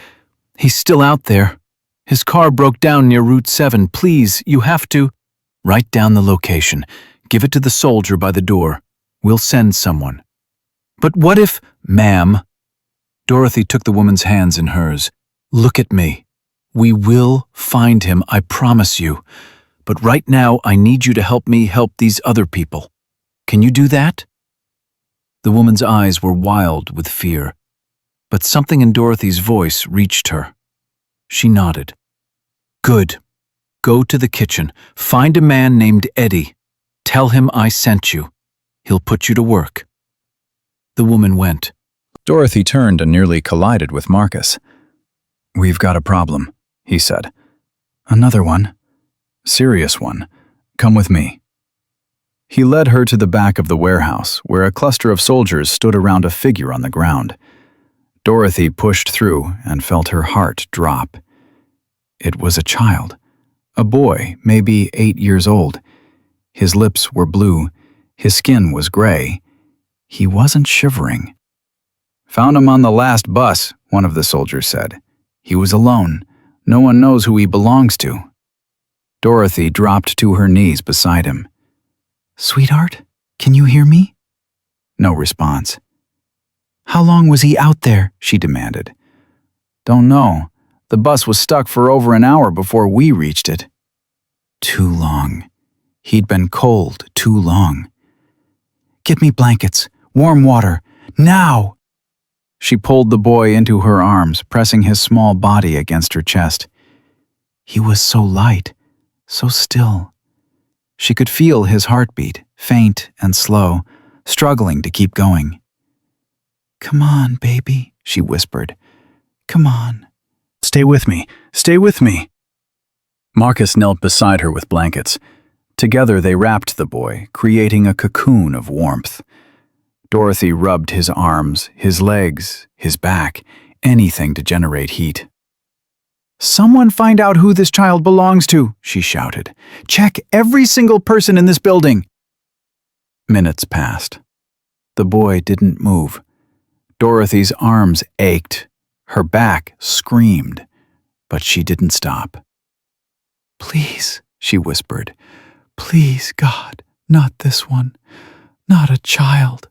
he's still out there. His car broke down near Route 7. Please, you have to—" "Write down the location. Give it to the soldier by the door. We'll send someone." "But what if—" "Ma'am." Dorothy took the woman's hands in hers. "Look at me. We will find him, I promise you. But right now, I need you to help me help these other people. Can you do that?" The woman's eyes were wild with fear, but something in Dorothy's voice reached her. She nodded. "Good. Go to the kitchen. Find a man named Eddie. Tell him I sent you. He'll put you to work." The woman went. Dorothy turned and nearly collided with Marcus. "We've got a problem," he said. "Another one? Serious one. Come with me." He led her to the back of the warehouse, where a cluster of soldiers stood around a figure on the ground. Dorothy pushed through and felt her heart drop. It was a child. A boy, maybe 8 years old. His lips were blue. His skin was gray. He wasn't shivering. "Found him on the last bus," one of the soldiers said. "He was alone. No one knows who he belongs to." Dorothy dropped to her knees beside him. "Sweetheart, can you hear me?" No response. "How long was he out there?" she demanded. "Don't know. The bus was stuck for over an hour before we reached it." Too long. He'd been cold too long. "Get me blankets, warm water, now!" She pulled the boy into her arms, pressing his small body against her chest. He was so light, so still. She could feel his heartbeat, faint and slow, struggling to keep going. "Come on, baby," she whispered. "Come on." "Stay with me. Stay with me." Marcus knelt beside her with blankets. Together they wrapped the boy, creating a cocoon of warmth. Dorothy rubbed his arms, his legs, his back, anything to generate heat. "Someone find out who this child belongs to," she shouted. "Check every single person in this building." Minutes passed. The boy didn't move. Dorothy's arms ached. Her back screamed, but she didn't stop. "Please," she whispered. "Please, God, not this one. Not a child."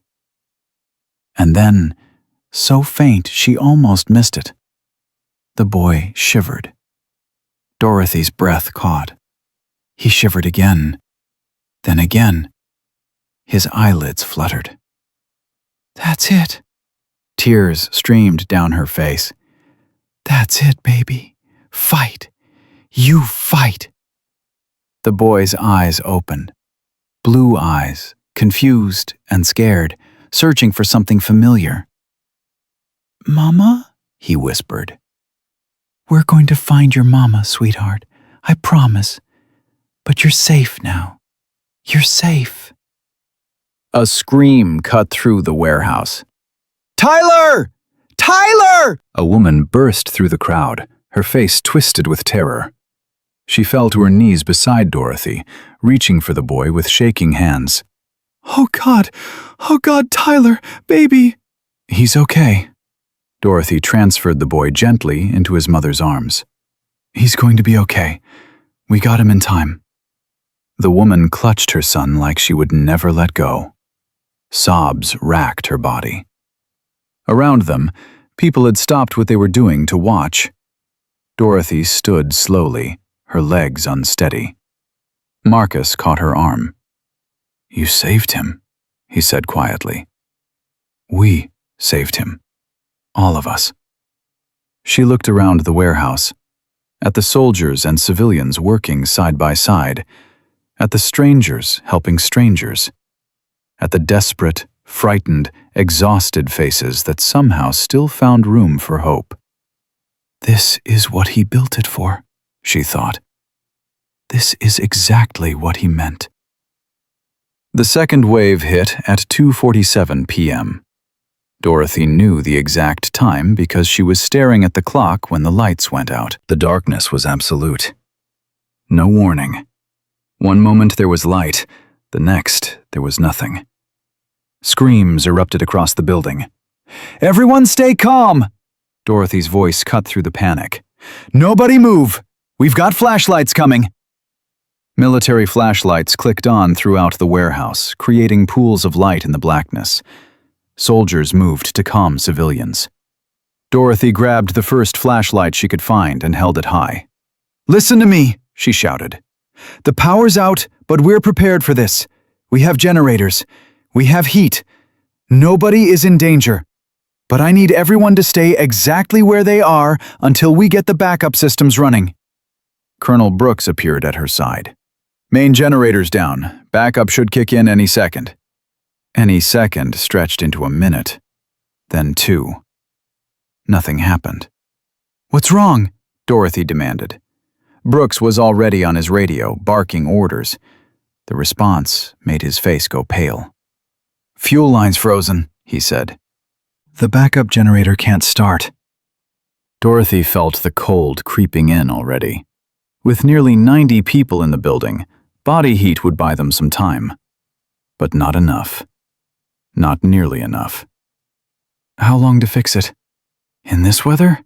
And then, so faint she almost missed it. The boy shivered. Dorothy's breath caught. He shivered again, then again. His eyelids fluttered. "That's it." Tears streamed down her face. "That's it, baby. Fight. You fight." The boy's eyes opened. Blue eyes, confused and scared, searching for something familiar. "Mama?" he whispered. "We're going to find your mama, sweetheart. I promise. But you're safe now. You're safe." A scream cut through the warehouse. "Tyler! Tyler!" A woman burst through the crowd, her face twisted with terror. She fell to her knees beside Dorothy, reaching for the boy with shaking hands. Oh God, Tyler, baby." "He's okay." Dorothy transferred the boy gently into his mother's arms. "He's going to be okay. We got him in time." The woman clutched her son like she would never let go. Sobs racked her body. Around them, people had stopped what they were doing to watch. Dorothy stood slowly, her legs unsteady. Marcus caught her arm. "You saved him," he said quietly. "We saved him. All of us." She looked around the warehouse, at the soldiers and civilians working side by side, at the strangers helping strangers, at the desperate, frightened, exhausted faces that somehow still found room for hope. "This is what he built it for," she thought. "This is exactly what he meant." The second wave hit at 2:47 p.m. Dorothy knew the exact time because she was staring at the clock when the lights went out. The darkness was absolute. No warning. One moment there was light, the next there was nothing. Screams erupted across the building. "Everyone stay calm!" Dorothy's voice cut through the panic. "Nobody move! We've got flashlights coming!" Military flashlights clicked on throughout the warehouse, creating pools of light in the blackness. Soldiers moved to calm civilians. Dorothy grabbed the first flashlight she could find and held it high. "Listen to me," she shouted. "The power's out, but we're prepared for this. We have generators. We have heat. Nobody is in danger. But I need everyone to stay exactly where they are until we get the backup systems running." Colonel Brooks appeared at her side. "Main generators down. Backup should kick in any second." Any second stretched into a minute, then 2. Nothing happened. "What's wrong?" Dorothy demanded. Brooks was already on his radio, barking orders. The response made his face go pale. "Fuel line's frozen," he said. "The backup generator can't start." Dorothy felt the cold creeping in already. With nearly 90 people in the building, body heat would buy them some time. But not enough. Not nearly enough. "How long to fix it? In this weather?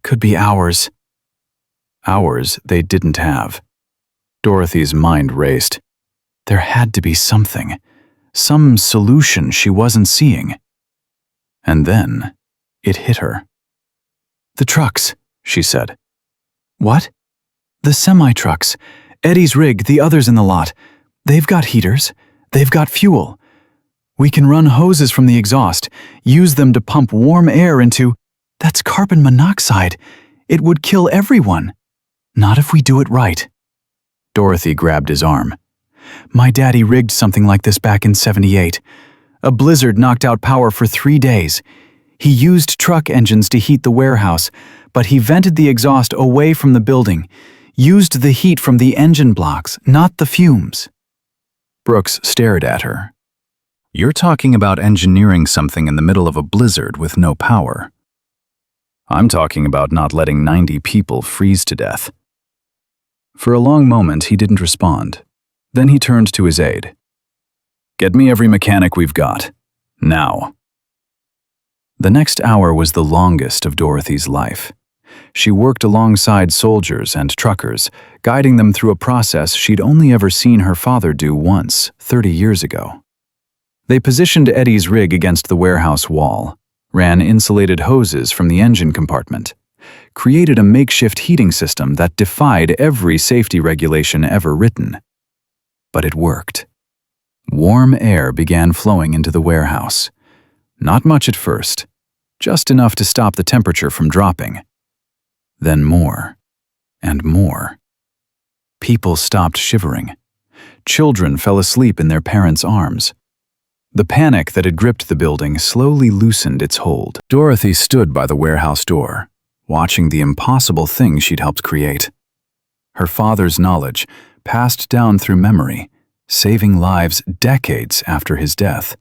Could be hours." Hours they didn't have. Dorothy's mind raced. There had to be something. Some solution she wasn't seeing. And then it hit her. "The trucks," she said. "What?" "The semi-trucks. Eddie's rig, the others in the lot. They've got heaters. They've got fuel. We can run hoses from the exhaust, use them to pump warm air into... That's carbon monoxide. It would kill everyone. Not if we do it right." Dorothy grabbed his arm. "My daddy rigged something like this back in '78. A blizzard knocked out power for 3 days. He used truck engines to heat the warehouse, but he vented the exhaust away from the building, used the heat from the engine blocks, not the fumes." Brooks stared at her. You're talking about engineering something in the middle of a blizzard with no power. I'm talking about not letting 90 people freeze to death. For a long moment, he didn't respond. Then he turned to his aide. "Get me every mechanic we've got. Now." The next hour was the longest of Dorothy's life. She worked alongside soldiers and truckers, guiding them through a process she'd only ever seen her father do once, 30 years ago. They positioned Eddie's rig against the warehouse wall, ran insulated hoses from the engine compartment, created a makeshift heating system that defied every safety regulation ever written. But it worked. Warm air began flowing into the warehouse. Not much at first, just enough to stop the temperature from dropping. Then more and more. People stopped shivering. Children fell asleep in their parents' arms. The panic that had gripped the building slowly loosened its hold. Dorothy stood by the warehouse door, watching the impossible thing she'd helped create. Her father's knowledge, passed down through memory, saving lives decades after his death.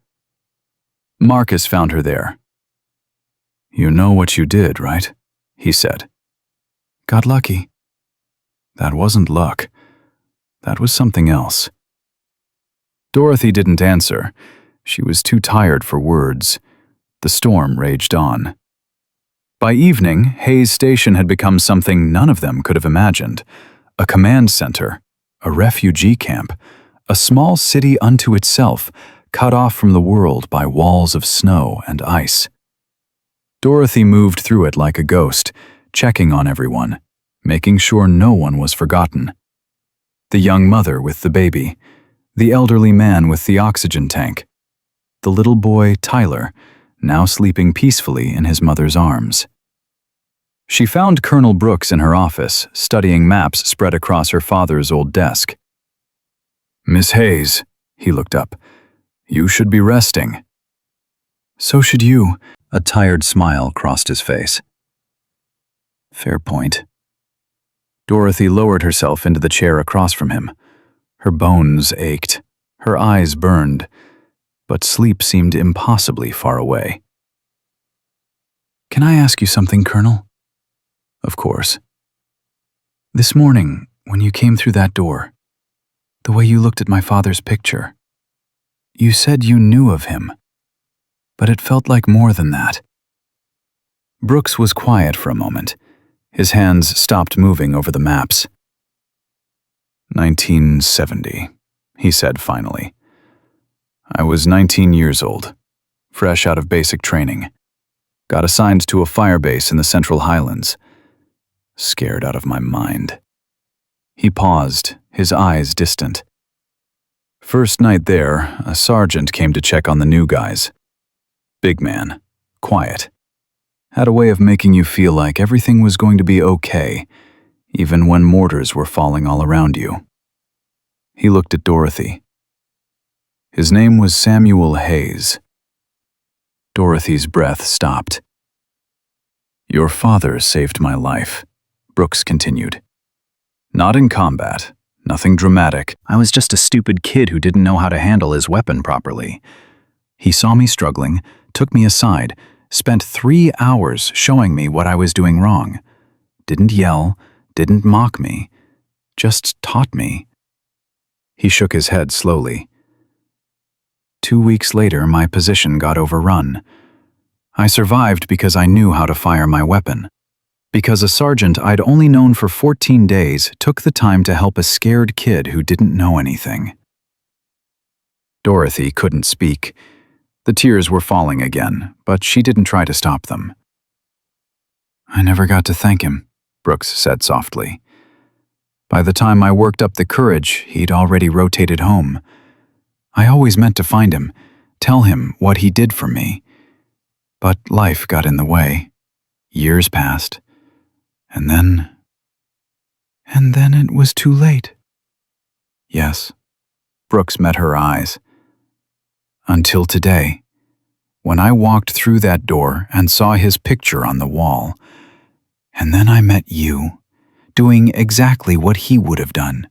Marcus found her there. "You know what you did, right?" he said. "Got lucky." "That wasn't luck. That was something else." Dorothy didn't answer. She was too tired for words. The storm raged on. By evening, Hayes Station had become something none of them could have imagined. A command center, a refugee camp, a small city unto itself, cut off from the world by walls of snow and ice. Dorothy moved through it like a ghost, checking on everyone, making sure no one was forgotten. The young mother with the baby, the elderly man with the oxygen tank, the little boy, Tyler, now sleeping peacefully in his mother's arms. She found Colonel Brooks in her office, studying maps spread across her father's old desk. "Miss Hayes," he looked up, "you should be resting." "So should you." A tired smile crossed his face. "Fair point." Dorothy lowered herself into the chair across from him. Her bones ached. Her eyes burned, but sleep seemed impossibly far away. "Can I ask you something, Colonel?" Of course. "This morning, when you came through that door, the way you looked at my father's picture, you said you knew of him, but it felt like more than that." Brooks was quiet for a moment. His hands stopped moving over the maps. 1970, he said finally. I was 19 years old, fresh out of basic training. Got assigned to a fire base in the Central Highlands. Scared out of my mind. He paused, his eyes distant. First night there, a sergeant came to check on the new guys. Big man, quiet. Had a way of making you feel like everything was going to be okay, even when mortars were falling all around you. He looked at Dorothy. His name was Samuel Hayes. Dorothy's breath stopped. Your father saved my life, Brooks continued. Not in combat, nothing dramatic. I was just a stupid kid who didn't know how to handle his weapon properly. He saw me struggling, took me aside, spent 3 hours showing me what I was doing wrong. Didn't yell, didn't mock me, just taught me. He shook his head slowly. 2 weeks later, my position got overrun. I survived because I knew how to fire my weapon. Because a sergeant I'd only known for 14 days took the time to help a scared kid who didn't know anything. Dorothy couldn't speak. The tears were falling again, but she didn't try to stop them. I never got to thank him, Brooks said softly. By the time I worked up the courage, he'd already rotated home. I always meant to find him, tell him what he did for me. But life got in the way. Years passed. And then it was too late. Yes. Brooks met her eyes. Until today, when I walked through that door and saw his picture on the wall. And then I met you, doing exactly what he would have done.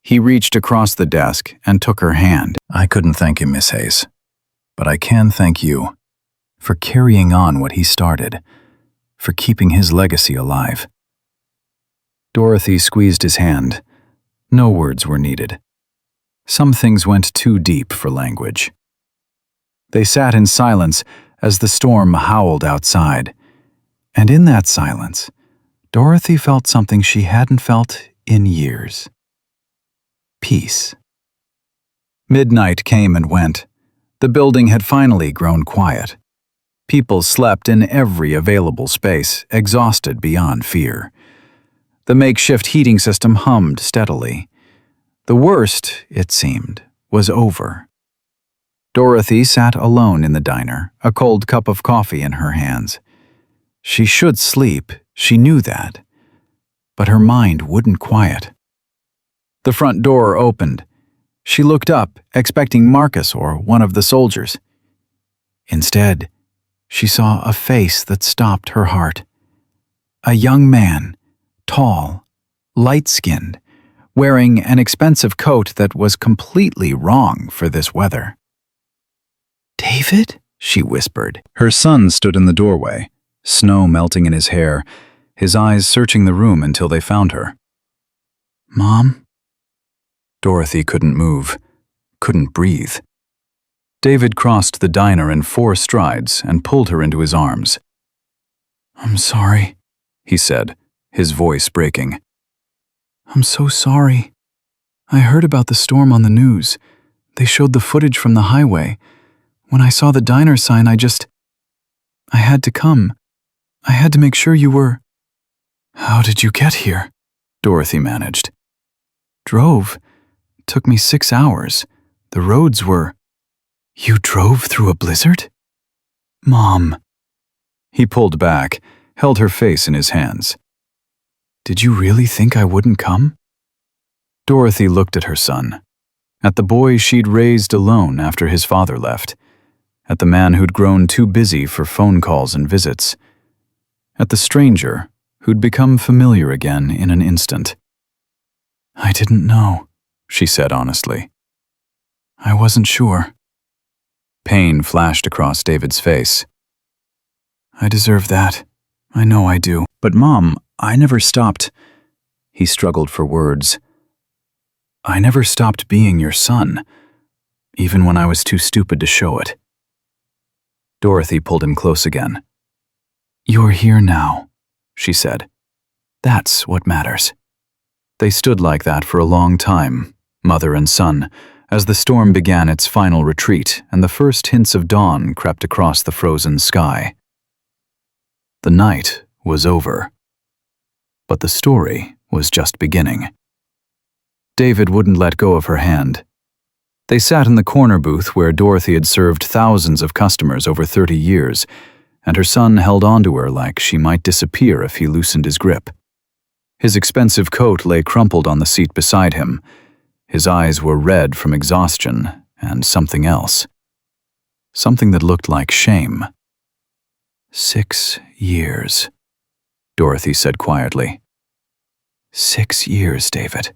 He reached across the desk and took her hand. I couldn't thank him, Miss Hayes, but I can thank you for carrying on what he started, for keeping his legacy alive. Dorothy squeezed his hand. No words were needed. Some things went too deep for language. They sat in silence as the storm howled outside. And in that silence, Dorothy felt something she hadn't felt in years. Peace. Midnight came and went. The building had finally grown quiet. People slept in every available space, exhausted beyond fear. The makeshift heating system hummed steadily. The worst, it seemed, was over. Dorothy sat alone in the diner, a cold cup of coffee in her hands. She should sleep, she knew that. But her mind wouldn't quiet. The front door opened. She looked up, expecting Marcus or one of the soldiers. Instead, she saw a face that stopped her heart. A young man, tall, light-skinned, wearing an expensive coat that was completely wrong for this weather. "David?" she whispered. Her son stood in the doorway, snow melting in his hair, his eyes searching the room until they found her. "Mom?" Dorothy couldn't move, couldn't breathe. David crossed the diner in 4 strides and pulled her into his arms. "I'm sorry," he said, his voice breaking. "I'm so sorry. I heard about the storm on the news. They showed the footage from the highway. When I saw the diner sign, I had to come. I had to make sure you were—" "How did you get here?" Dorothy managed. "Drove. Took me 6 hours. The roads were—" "You drove through a blizzard?" "Mom." He pulled back, held her face in his hands. "Did you really think I wouldn't come?" Dorothy looked at her son, at the boy she'd raised alone after his father left, at the man who'd grown too busy for phone calls and visits, at the stranger who'd become familiar again in an instant. "I didn't know," she said honestly. I wasn't sure. Pain flashed across David's face. I deserve that. I know I do. But Mom, I never stopped. He struggled for words. I never stopped being your son, even when I was too stupid to show it. Dorothy pulled him close again. You're here now, she said. That's what matters. They stood like that for a long time, mother and son, as the storm began its final retreat and the first hints of dawn crept across the frozen sky. The night was over, but the story was just beginning. David wouldn't let go of her hand. They sat in the corner booth where Dorothy had served thousands of customers over 30 years, and her son held onto her like she might disappear if he loosened his grip. His expensive coat lay crumpled on the seat beside him. His eyes were red from exhaustion and something else. Something that looked like shame. 6 years, Dorothy said quietly. 6 years, David.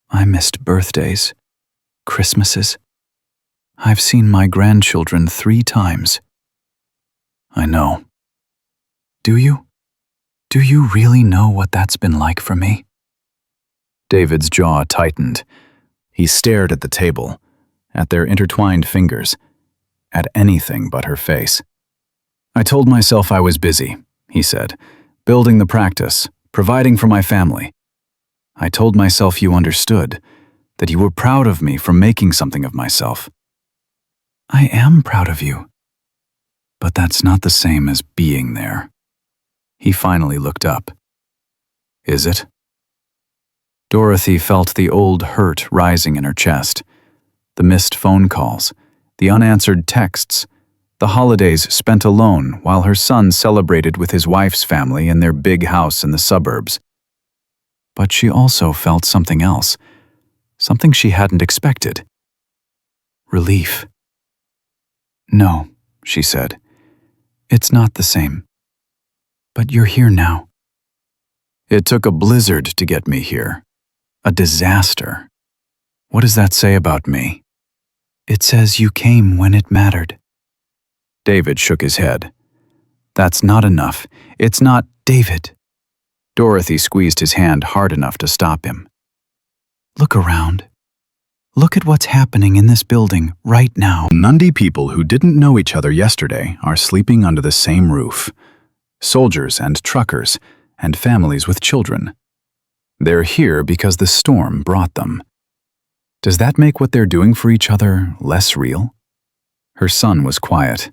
I missed birthdays, Christmases. I've seen my grandchildren 3 times. I know. Do you? Do you really know what that's been like for me? David's jaw tightened. He stared at the table, at their intertwined fingers, at anything but her face. I told myself I was busy, he said, building the practice, providing for my family. I told myself you understood, that you were proud of me for making something of myself. I am proud of you. But that's not the same as being there. He finally looked up. Is it? Dorothy felt the old hurt rising in her chest. The missed phone calls, the unanswered texts, the holidays spent alone while her son celebrated with his wife's family in their big house in the suburbs. But she also felt something else, something she hadn't expected. Relief. No, she said. It's not the same. But you're here now. It took a blizzard to get me here. A disaster. What does that say about me? It says you came when it mattered. David shook his head. That's not enough. It's not David. Dorothy squeezed his hand hard enough to stop him. Look around. Look at what's happening in this building right now. Nundy people who didn't know each other yesterday are sleeping under the same roof. Soldiers and truckers, and families with children. They're here because the storm brought them. Does that make what they're doing for each other less real? Her son was quiet.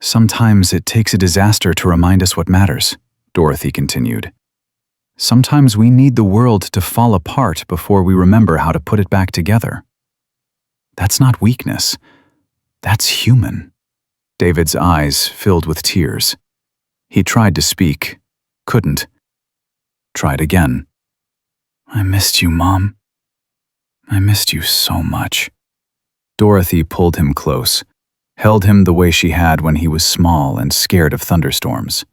Sometimes it takes a disaster to remind us what matters, Dorothy continued. Sometimes we need the world to fall apart before we remember how to put it back together. That's not weakness. That's human. David's eyes filled with tears. He tried to speak, couldn't. Tried again. I missed you, Mom. I missed you so much. Dorothy pulled him close, held him the way she had when he was small and scared of thunderstorms.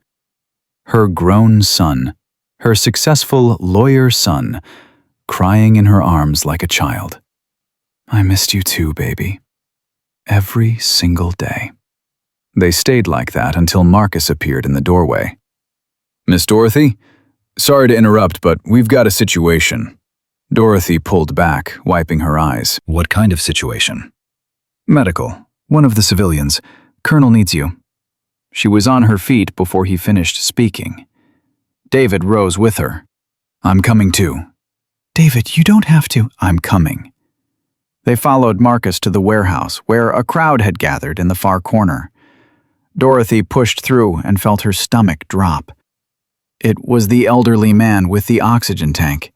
Her grown son, her successful lawyer son, crying in her arms like a child. I missed you too, baby. Every single day. They stayed like that until Marcus appeared in the doorway. Miss Dorothy? Sorry to interrupt, but we've got a situation. Dorothy pulled back, wiping her eyes. What kind of situation? Medical. One of the civilians. Colonel needs you. She was on her feet before he finished speaking. David rose with her. I'm coming too. David, you don't have to. I'm coming. They followed Marcus to the warehouse, where a crowd had gathered in the far corner. Dorothy pushed through and felt her stomach drop. It was the elderly man with the oxygen tank.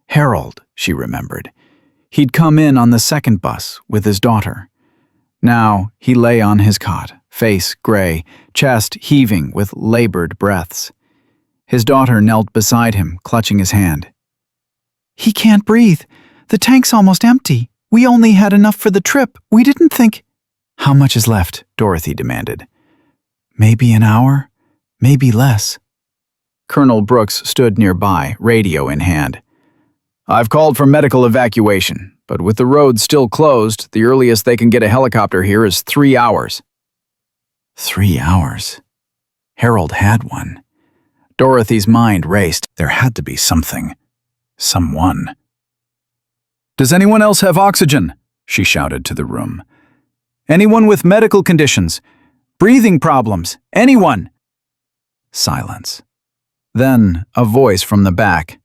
Harold, she remembered. He'd come in on the second bus with his daughter. Now he lay on his cot, face gray, chest heaving with labored breaths. His daughter knelt beside him, clutching his hand. He can't breathe. The tank's almost empty. We only had enough for the trip. We didn't think. How much is left? Dorothy demanded. Maybe an hour, maybe less. Colonel Brooks stood nearby, radio in hand. I've called for medical evacuation. but with the road still closed, the earliest they can get a helicopter here is 3 hours. 3 hours? Harold had one. Dorothy's mind raced. There had to be something. Someone. "Does anyone else have oxygen?" she shouted to the room. "Anyone with medical conditions? Breathing problems? Anyone?" Silence. Then a voice from the back.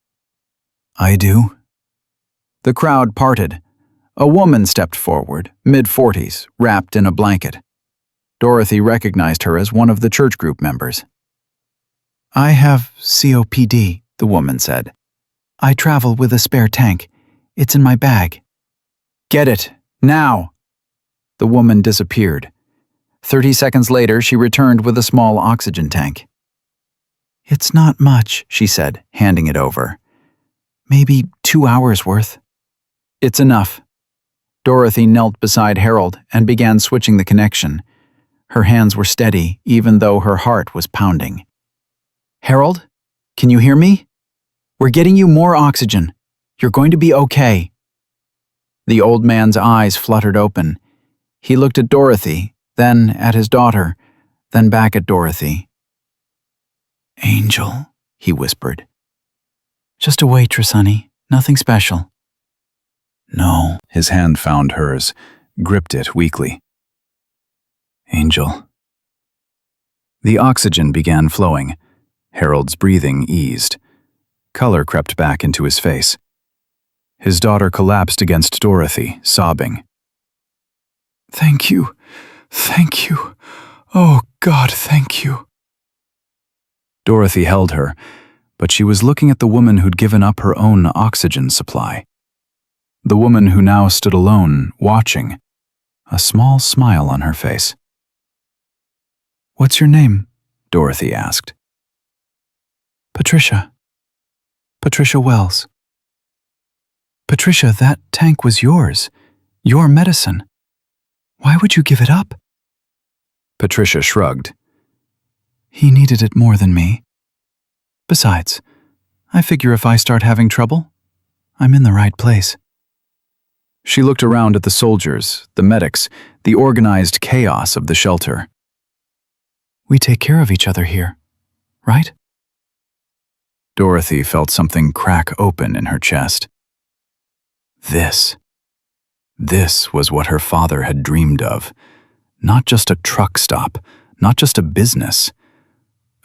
"I do." The crowd parted. A woman stepped forward, mid-40s, wrapped in a blanket. Dorothy recognized her as one of the church group members. "I have COPD," the woman said. "I travel with a spare tank. It's in my bag." "Get it, now!" The woman disappeared. 30 seconds later, she returned with a small oxygen tank. "It's not much," she said, handing it over. "Maybe 2 hours worth." "It's enough." Dorothy knelt beside Harold and began switching the connection. Her hands were steady, even though her heart was pounding. "Harold, can you hear me? We're getting you more oxygen. You're going to be okay." The old man's eyes fluttered open. He looked at Dorothy, then at his daughter, then back at Dorothy. "Angel," he whispered. "Just a waitress, honey. Nothing special." "No." His hand found hers, gripped it weakly. "Angel." The oxygen began flowing. Harold's breathing eased. Color crept back into his face. His daughter collapsed against Dorothy, sobbing. "Thank you. Thank you. Oh, God, thank you." Dorothy held her, but she was looking at the woman who'd given up her own oxygen supply. The woman who now stood alone, watching, a small smile on her face. "What's your name?" Dorothy asked. "Patricia. Patricia Wells." "Patricia, that tank was yours. Your medicine. Why would you give it up?" Patricia shrugged. "He needed it more than me. Besides, I figure if I start having trouble, I'm in the right place." She looked around at the soldiers, the medics, the organized chaos of the shelter. "We take care of each other here, right?" Dorothy felt something crack open in her chest. This was what her father had dreamed of. Not just a truck stop, not just a business.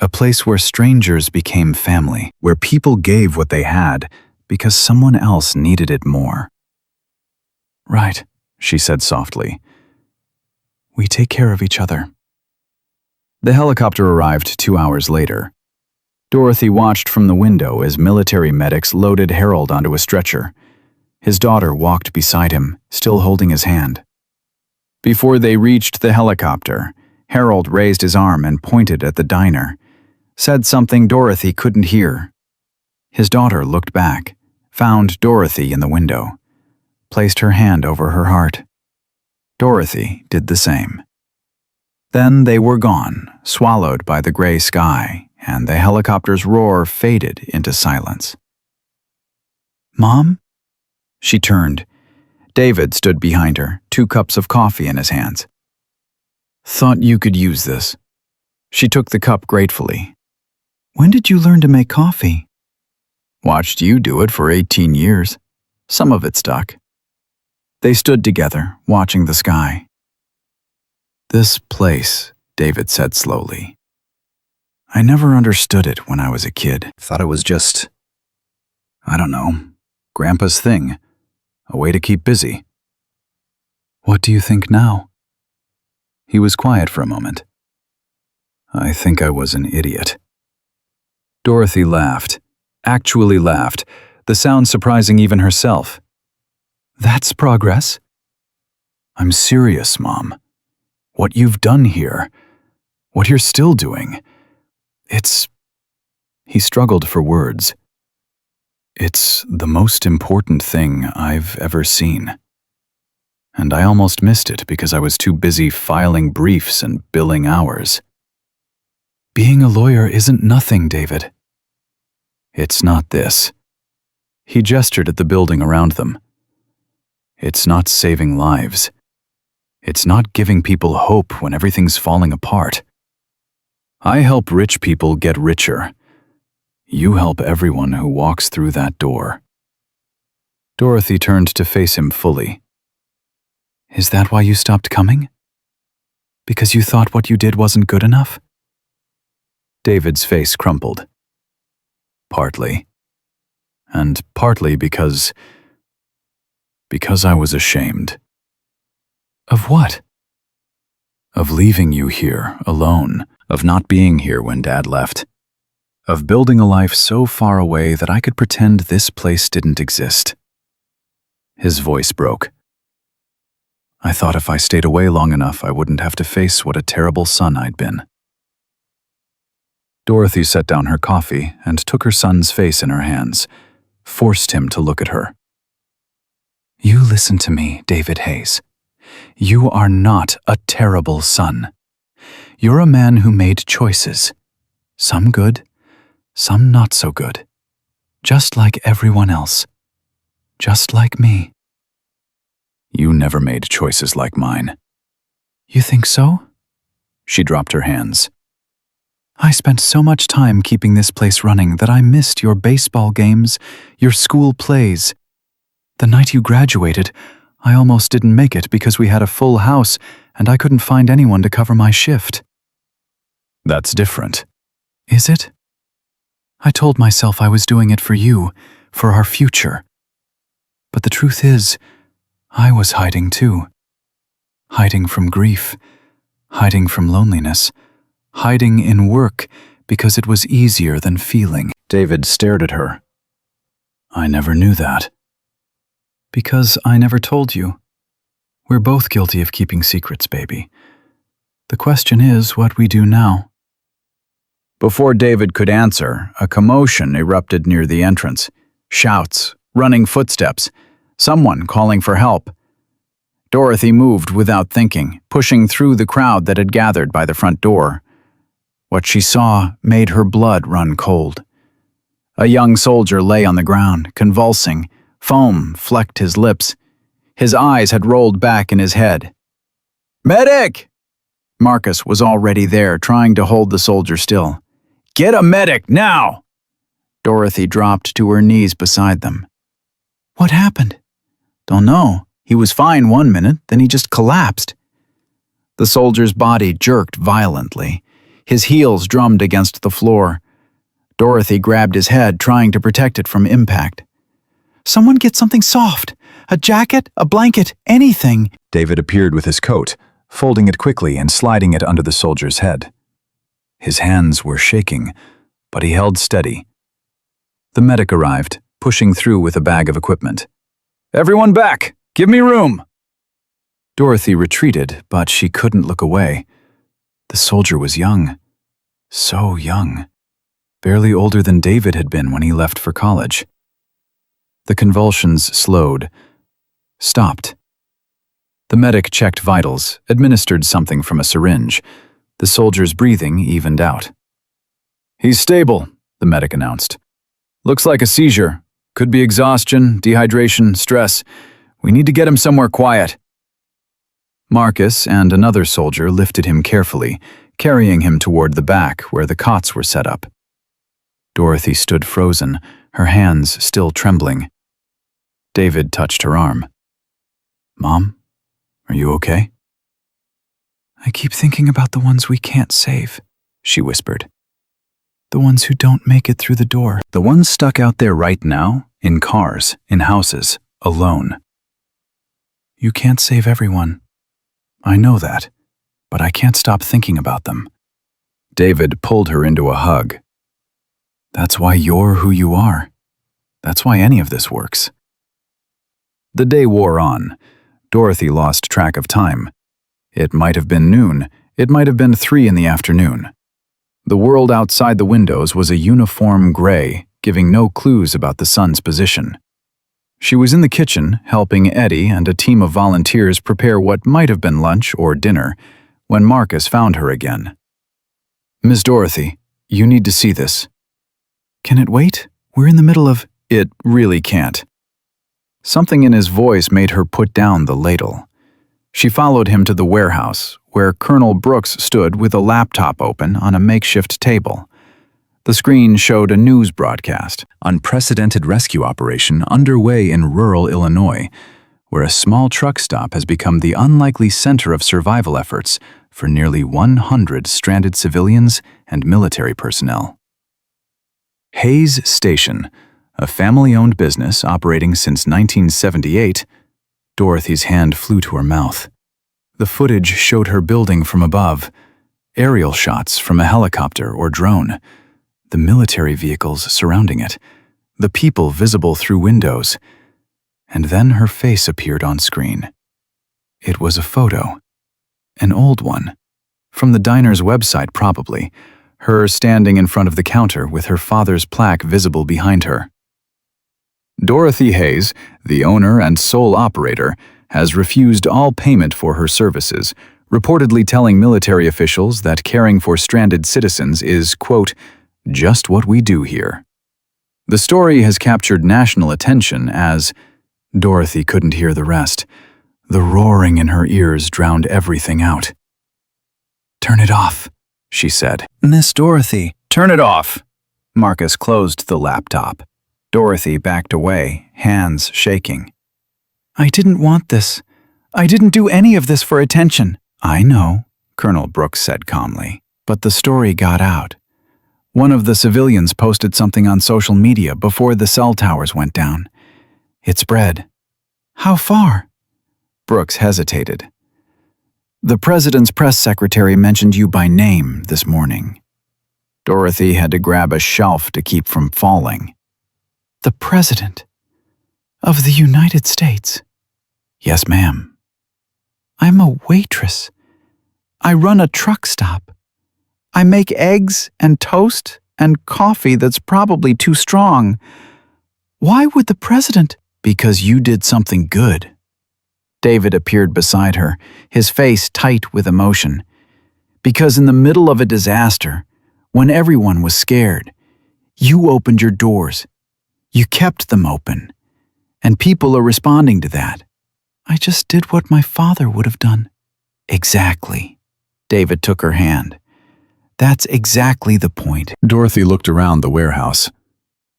A place where strangers became family, where people gave what they had because someone else needed it more. "Right," she said softly. "We take care of each other." The helicopter arrived 2 hours later. Dorothy watched from the window as military medics loaded Harold onto a stretcher. His daughter walked beside him, still holding his hand. Before they reached the helicopter, Harold raised his arm and pointed at the diner, said something Dorothy couldn't hear. His daughter looked back, found Dorothy in the window, placed her hand over her heart. Dorothy did the same. Then they were gone, swallowed by the gray sky, and the helicopter's roar faded into silence. "Mom?" She turned. David stood behind her, 2 cups of coffee in his hands. "Thought you could use this." She took the cup gratefully. "When did you learn to make coffee?" "Watched you do it for 18 years. Some of it stuck." They stood together, watching the sky. "This place," David said slowly. "I never understood it when I was a kid. Thought it was just, I don't know, Grandpa's thing. A way to keep busy." "What do you think now?" He was quiet for a moment. "I think I was an idiot." Dorothy laughed, actually laughed, the sound surprising even herself. "That's progress." "I'm serious, Mom. What you've done here, what you're still doing, it's..." He struggled for words. "It's the most important thing I've ever seen. And I almost missed it because I was too busy filing briefs and billing hours." "Being a lawyer isn't nothing, David." "It's not this." He gestured at the building around them. It's not saving lives. It's not giving people hope when everything's falling apart. I help rich people get richer. You help everyone who walks through that door." Dorothy turned to face him fully. "Is that why you stopped coming? Because you thought what you did wasn't good enough?" David's face crumpled. "Partly. And partly because I was ashamed." "Of what?" "Of leaving you here, alone, of not being here when Dad left, of building a life so far away that I could pretend this place didn't exist." His voice broke. "I thought if I stayed away long enough, I wouldn't have to face what a terrible son I'd been." Dorothy set down her coffee and took her son's face in her hands, forced him to look at her. "You listen to me, David Hayes. You are not a terrible son. You're a man who made choices, some good, some not so good, just like everyone else, just like me." "You never made choices like mine." "You think so?" She dropped her hands. "I spent so much time keeping this place running that I missed your baseball games, your school plays. The night you graduated, I almost didn't make it because we had a full house and I couldn't find anyone to cover my shift." "That's different." "Is it? I told myself I was doing it for you, for our future. But the truth is, I was hiding too. Hiding from grief, hiding from loneliness, hiding in work because it was easier than feeling." David stared at her. "I never knew that." "Because I never told you. We're both guilty of keeping secrets, baby. The question is what we do now." Before David could answer, a commotion erupted near the entrance. Shouts, running footsteps, someone calling for help. Dorothy moved without thinking, pushing through the crowd that had gathered by the front door. What she saw made her blood run cold. A young soldier lay on the ground, convulsing. Foam flecked his lips. His eyes had rolled back in his head. "Medic!" Marcus was already there, trying to hold the soldier still. "Get a medic, now!" Dorothy dropped to her knees beside them. "What happened?" "Don't know. He was fine one minute, then he just collapsed." The soldier's body jerked violently. His heels drummed against the floor. Dorothy grabbed his head, trying to protect it from impact. "Someone get something soft. A jacket, a blanket, anything." David appeared with his coat, folding it quickly and sliding it under the soldier's head. His hands were shaking, but he held steady. The medic arrived, pushing through with a bag of equipment. "Everyone back! Give me room!" Dorothy retreated, but she couldn't look away. The soldier was young. So young. Barely older than David had been when he left for college. The convulsions slowed. Stopped. The medic checked vitals, administered something from a syringe. The soldier's breathing evened out. "He's stable," the medic announced. "Looks like a seizure. Could be exhaustion, dehydration, stress. We need to get him somewhere quiet." Marcus and another soldier lifted him carefully, carrying him toward the back where the cots were set up. Dorothy stood frozen, her hands still trembling. David touched her arm. "Mom, are you okay?" "I keep thinking about the ones we can't save," she whispered. "The ones who don't make it through the door. The ones stuck out there right now, in cars, in houses, alone. You can't save everyone. I know that, but I can't stop thinking about them." David pulled her into a hug. "That's why you're who you are. That's why any of this works." The day wore on. Dorothy lost track of time. It might have been noon. It might have been 3 in the afternoon. The world outside the windows was a uniform gray, giving no clues about the sun's position. She was in the kitchen, helping Eddie and a team of volunteers prepare what might have been lunch or dinner, when Marcus found her again. "Miss Dorothy, you need to see this." "Can it wait? We're in the middle of—" "It really can't." Something in his voice made her put down the ladle. She followed him to the warehouse, where Colonel Brooks stood with a laptop open on a makeshift table. The screen showed a news broadcast. Unprecedented rescue operation underway in rural Illinois, where a small truck stop has become the unlikely center of survival efforts for nearly 100 stranded civilians and military personnel. Hayes Station, a family-owned business operating since 1978, Dorothy's hand flew to her mouth. The footage showed her building from above, aerial shots from a helicopter or drone, the military vehicles surrounding it, the people visible through windows, and then her face appeared on screen. It was a photo, an old one, from the diner's website probably, her standing in front of the counter with her father's plaque visible behind her. Dorothy Hayes, the owner and sole operator, has refused all payment for her services, reportedly telling military officials that caring for stranded citizens is, quote, just what we do here. The story has captured national attention as Dorothy couldn't hear the rest. The roaring in her ears drowned everything out. "Turn it off," she said. "Miss Dorothy, turn it off." Marcus closed the laptop. Dorothy backed away, hands shaking. "I didn't want this. I didn't do any of this for attention." "I know," Colonel Brooks said calmly, "but the story got out. One of the civilians posted something on social media before the cell towers went down. It spread." "How far?" Brooks hesitated. "The president's press secretary mentioned you by name this morning." Dorothy had to grab a shelf to keep from falling. "The President of the United States?" "Yes, ma'am." "I'm a waitress. I run a truck stop. I make eggs and toast and coffee that's probably too strong. Why would the president?" "Because you did something good." David appeared beside her, his face tight with emotion. "Because in the middle of a disaster, when everyone was scared, you opened your doors. You kept them open. And people are responding to that." "I just did what my father would have done." "Exactly." David took her hand. "That's exactly the point." Dorothy looked around the warehouse,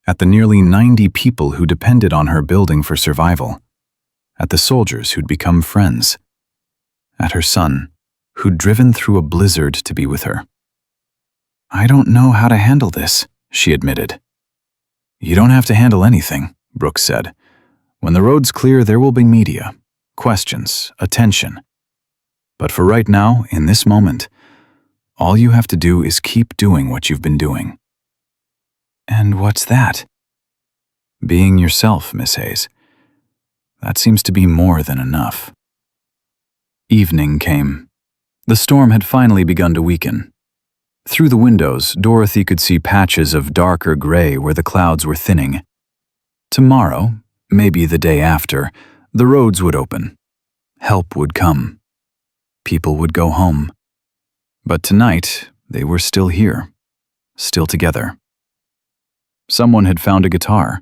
at the nearly 90 people who depended on her building for survival, at the soldiers who'd become friends, at her son, who'd driven through a blizzard to be with her. "I don't know how to handle this," she admitted. "You don't have to handle anything," Brooks said. "When the road's clear, there will be media, questions, attention. But for right now, in this moment, all you have to do is keep doing what you've been doing." "And what's that?" "Being yourself, Miss Hayes. That seems to be more than enough." Evening came. The storm had finally begun to weaken. Through the windows, Dorothy could see patches of darker gray where the clouds were thinning. Tomorrow, maybe the day after, the roads would open. Help would come. People would go home. But tonight, they were still here, still together. Someone had found a guitar.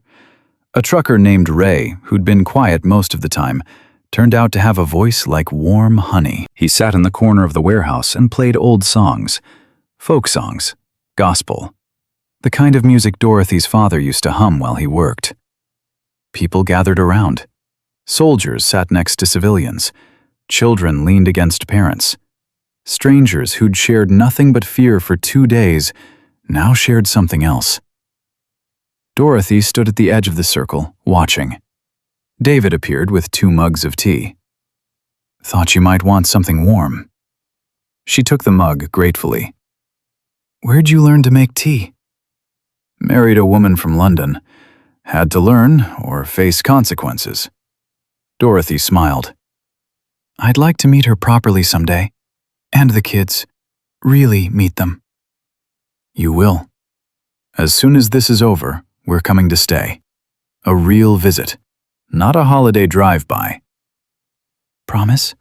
A trucker named Ray, who'd been quiet most of the time, turned out to have a voice like warm honey. He sat in the corner of the warehouse and played old songs, folk songs, gospel, the kind of music Dorothy's father used to hum while he worked. People gathered around. Soldiers sat next to civilians. Children leaned against parents. Strangers who'd shared nothing but fear for 2 days now shared something else. Dorothy stood at the edge of the circle, watching. David appeared with 2 mugs of tea. "Thought you might want something warm." She took the mug gratefully. "Where'd you learn to make tea?" "Married a woman from London. Had to learn or face consequences." Dorothy smiled. "I'd like to meet her properly someday. And the kids. Really meet them." "You will. As soon as this is over, we're coming to stay. A real visit, not a holiday drive-by." "Promise?"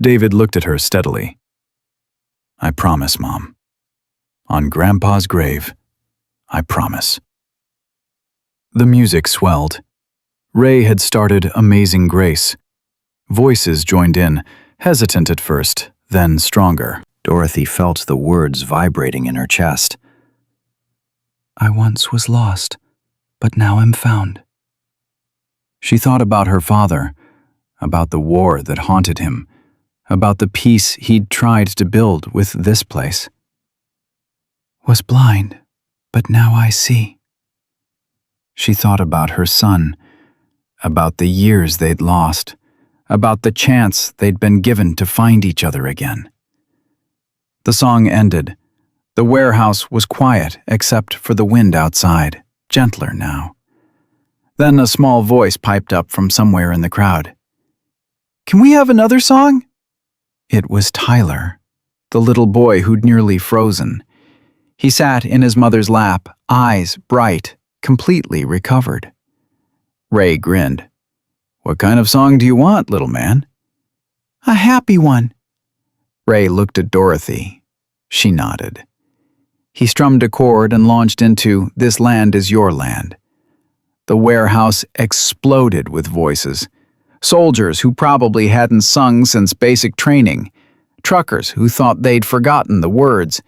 David looked at her steadily. "I promise, Mom. On Grandpa's grave, I promise." The music swelled. Ray had started Amazing Grace. Voices joined in, hesitant at first, then stronger. Dorothy felt the words vibrating in her chest. I once was lost, but now I'm found. She thought about her father, about the war that haunted him, about the peace he'd tried to build with this place. Was blind, but now I see. She thought about her son, about the years they'd lost, about the chance they'd been given to find each other again. The song ended. The warehouse was quiet except for the wind outside, gentler now. Then a small voice piped up from somewhere in the crowd. Can we have another song? It was Tyler, the little boy who'd nearly frozen. He sat in his mother's lap, eyes bright, completely recovered. Ray grinned. What kind of song do you want, little man? A happy one. Ray looked at Dorothy. She nodded. He strummed a chord and launched into This Land Is Your Land. The warehouse exploded with voices. Soldiers who probably hadn't sung since basic training. Truckers who thought they'd forgotten the words.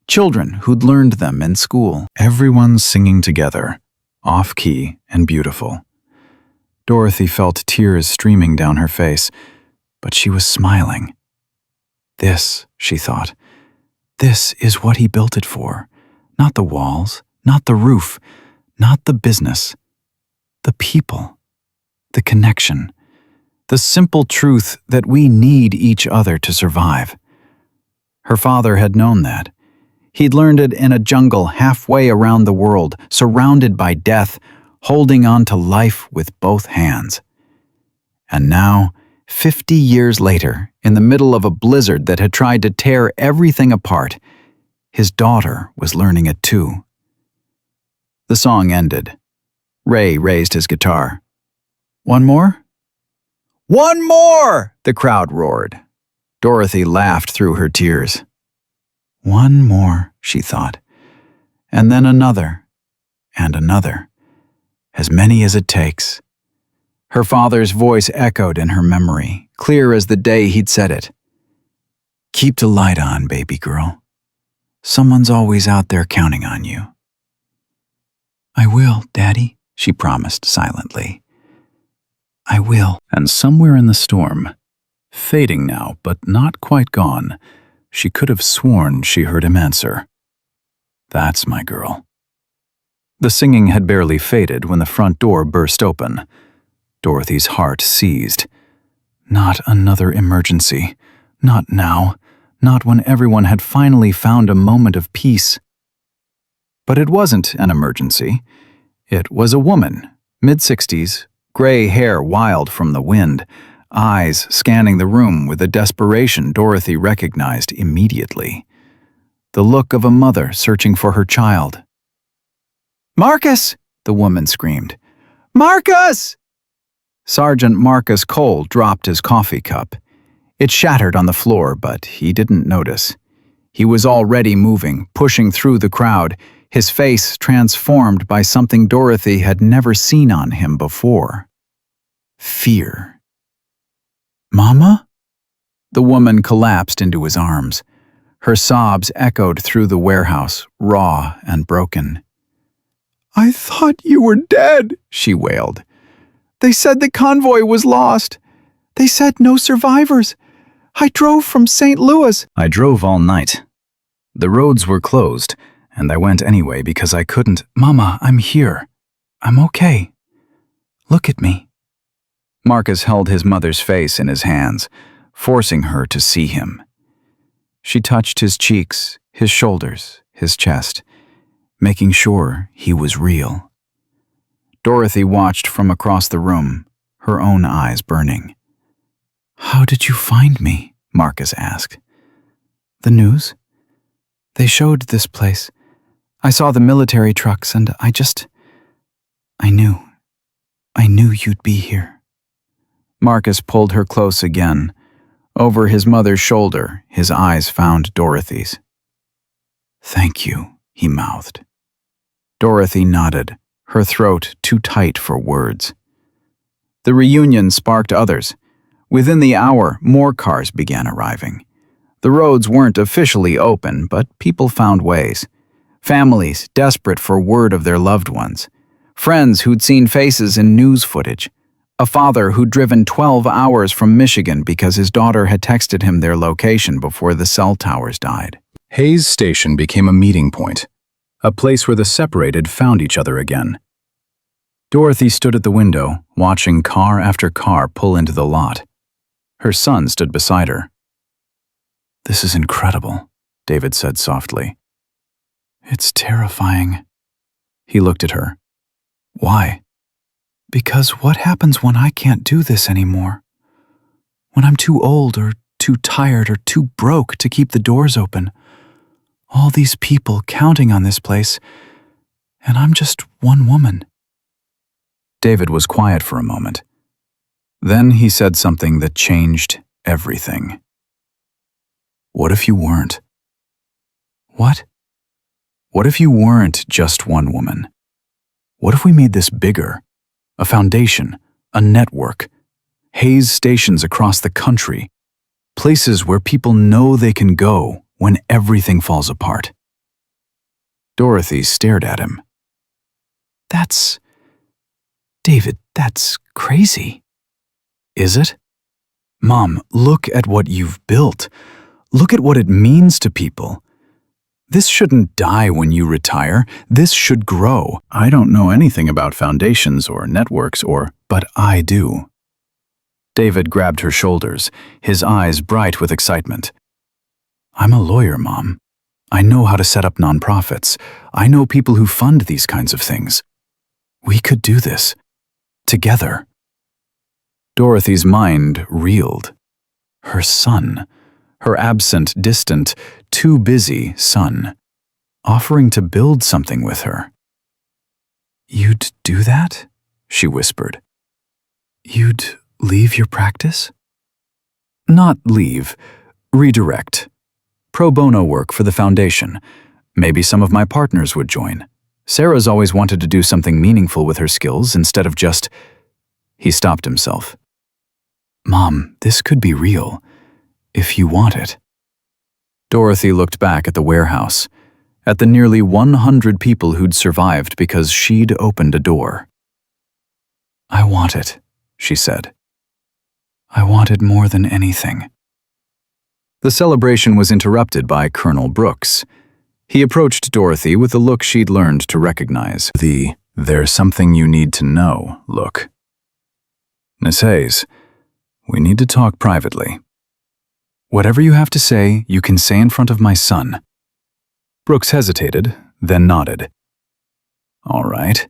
Children who'd learned them in school. Everyone singing together, off-key and beautiful. Dorothy felt tears streaming down her face, but she was smiling. This, she thought, this is what he built it for. Not the walls, not the roof, not the business. The people, the connection, the simple truth that we need each other to survive. Her father had known that. He'd learned it in a jungle halfway around the world, surrounded by death, holding on to life with both hands. And now, 50 years later, in the middle of a blizzard that had tried to tear everything apart, his daughter was learning it too. The song ended. Ray raised his guitar. One more? One more! The crowd roared. Dorothy laughed through her tears. One more, she thought, and then another, and another, as many as it takes. Her father's voice echoed in her memory, clear as the day he'd said it. Keep the light on, baby girl. Someone's always out there counting on you. I will, Daddy, she promised silently. I will. And somewhere in the storm, fading now but not quite gone, she could have sworn she heard him answer. That's my girl. The singing had barely faded when the front door burst open. Dorothy's heart seized. Not another emergency. Not now. Not when everyone had finally found a moment of peace. But it wasn't an emergency. It was a woman, mid-60s, gray hair wild from the wind, eyes scanning the room with a desperation Dorothy recognized immediately. The look of a mother searching for her child. Marcus! The woman screamed. Marcus! Sergeant Marcus Cole dropped his coffee cup. It shattered on the floor, but he didn't notice. He was already moving, pushing through the crowd, his face transformed by something Dorothy had never seen on him before. Fear. Mama? The woman collapsed into his arms. Her sobs echoed through the warehouse, raw and broken. I thought you were dead, she wailed. They said the convoy was lost. They said no survivors. I drove from St. Louis. I drove all night. The roads were closed, and I went anyway because I couldn't. Mama, I'm here. I'm okay. Look at me. Marcus held his mother's face in his hands, forcing her to see him. She touched his cheeks, his shoulders, his chest, making sure he was real. Dorothy watched from across the room, her own eyes burning. How did you find me? Marcus asked. The news? They showed this place. I saw the military trucks and I knew you'd be here. Marcus pulled her close again. Over his mother's shoulder, his eyes found Dorothy's. Thank you, he mouthed. Dorothy nodded, her throat too tight for words. The reunion sparked others. Within the hour, more cars began arriving. The roads weren't officially open, but people found ways. Families desperate for word of their loved ones. Friends who'd seen faces in news footage. A father who'd driven 12 hours from Michigan because his daughter had texted him their location before the cell towers died. Hayes Station became a meeting point, a place where the separated found each other again. Dorothy stood at the window, watching car after car pull into the lot. Her son stood beside her. "This is incredible," David said softly. "It's terrifying." He looked at her. "Why?" "Because what happens when I can't do this anymore? When I'm too old or too tired or too broke to keep the doors open? All these people counting on this place, and I'm just one woman." David was quiet for a moment. Then he said something that changed everything. "What if you weren't?" "What?" "What if you weren't just one woman? What if we made this bigger? A foundation, a network, Hayes stations across the country, places where people know they can go when everything falls apart." Dorothy stared at him. David, that's crazy." "Is it? Mom, look at what you've built. Look at what it means to people. This shouldn't die when you retire. This should grow. I don't know anything about foundations or networks but I do." David grabbed her shoulders, his eyes bright with excitement. "I'm a lawyer, Mom. I know how to set up nonprofits. I know people who fund these kinds of things. We could do this. Together." Dorothy's mind reeled. Her son, her absent, distant, too busy son, offering to build something with her. "You'd do that?" she whispered. "You'd leave your practice?" "Not leave, redirect. Pro bono work for the foundation. Maybe some of my partners would join. Sarah's always wanted to do something meaningful with her skills instead of just—" He stopped himself. "Mom, this could be real, if you want it." Dorothy looked back at the warehouse, at the nearly 100 people who'd survived because she'd opened a door. "I want it," she said. "I want it more than anything." The celebration was interrupted by Colonel Brooks. He approached Dorothy with a look she'd learned to recognize, the "there's something you need to know" look. "Miss Hayes, we need to talk privately. Whatever you have to say, you can say in front of my son." Brooks hesitated, then nodded. "All right.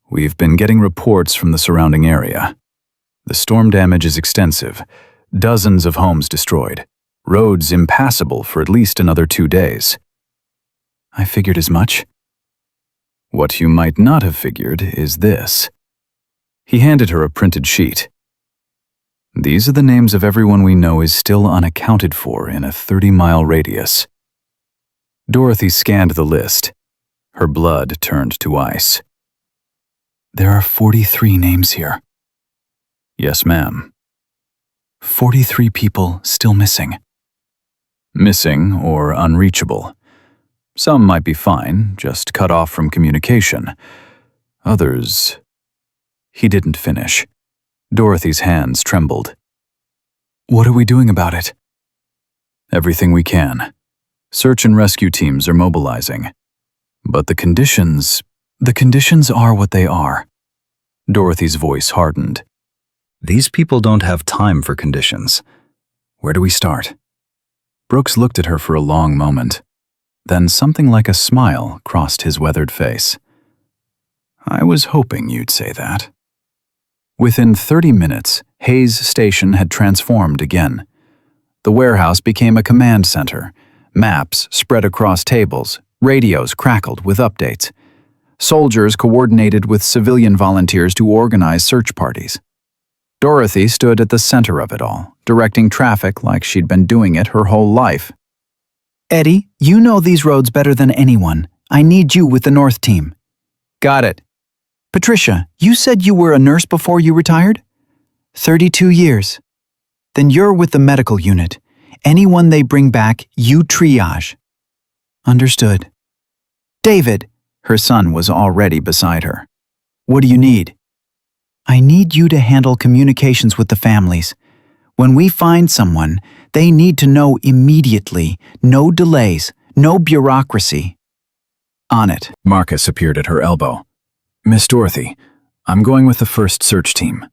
We've been getting reports from the surrounding area. The storm damage is extensive, dozens of homes destroyed, roads impassable for at least another 2 days." "I figured as much." "What you might not have figured is this." He handed her a printed sheet. "These are the names of everyone we know is still unaccounted for in a 30-mile radius." Dorothy scanned the list. Her blood turned to ice. "There are 43 names here." "Yes, ma'am." 43 people still missing." "Missing or unreachable. Some might be fine, just cut off from communication. Others—" He didn't finish. Dorothy's hands trembled. "What are we doing about it?" "Everything we can. Search and rescue teams are mobilizing. But the conditions are what they are." Dorothy's voice hardened. "These people don't have time for conditions. Where do we start?" Brooks looked at her for a long moment. Then something like a smile crossed his weathered face. "I was hoping you'd say that." Within 30 minutes, Hayes Station had transformed again. The warehouse became a command center. Maps spread across tables, radios crackled with updates. Soldiers coordinated with civilian volunteers to organize search parties. Dorothy stood at the center of it all, directing traffic like she'd been doing it her whole life. "Eddie, you know these roads better than anyone. I need you with the North team." "Got it." Patricia, you said you were a nurse before you retired? 32 years. Then you're with the medical unit. Anyone they bring back, you triage. Understood. David, her son was already beside her. What do you need? I need you to handle communications with the families. When we find someone, they need to know immediately. No delays, no bureaucracy. On it. Marcus appeared at her elbow. Miss Dorothy, I'm going with the first search team.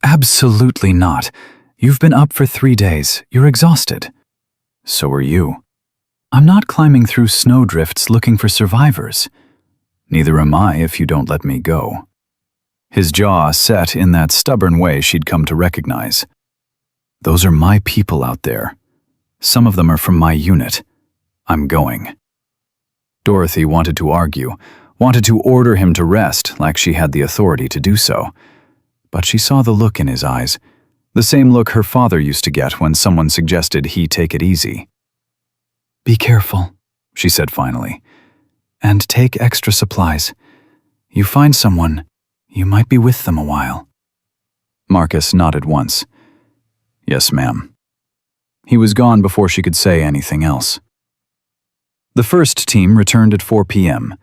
Absolutely not. You've been up for 3 days. You're exhausted. So are you. I'm not climbing through snowdrifts looking for survivors. Neither am I if you don't let me go. His jaw set in that stubborn way she'd come to recognize. Those are my people out there. Some of them are from my unit. I'm going. Dorothy wanted to argue, wanted to order him to rest like she had the authority to do so. But she saw the look in his eyes, the same look her father used to get when someone suggested he take it easy. Be careful, she said finally, and take extra supplies. You find someone, you might be with them a while. Marcus nodded once. Yes, ma'am. He was gone before she could say anything else. The first team returned at 4 p.m.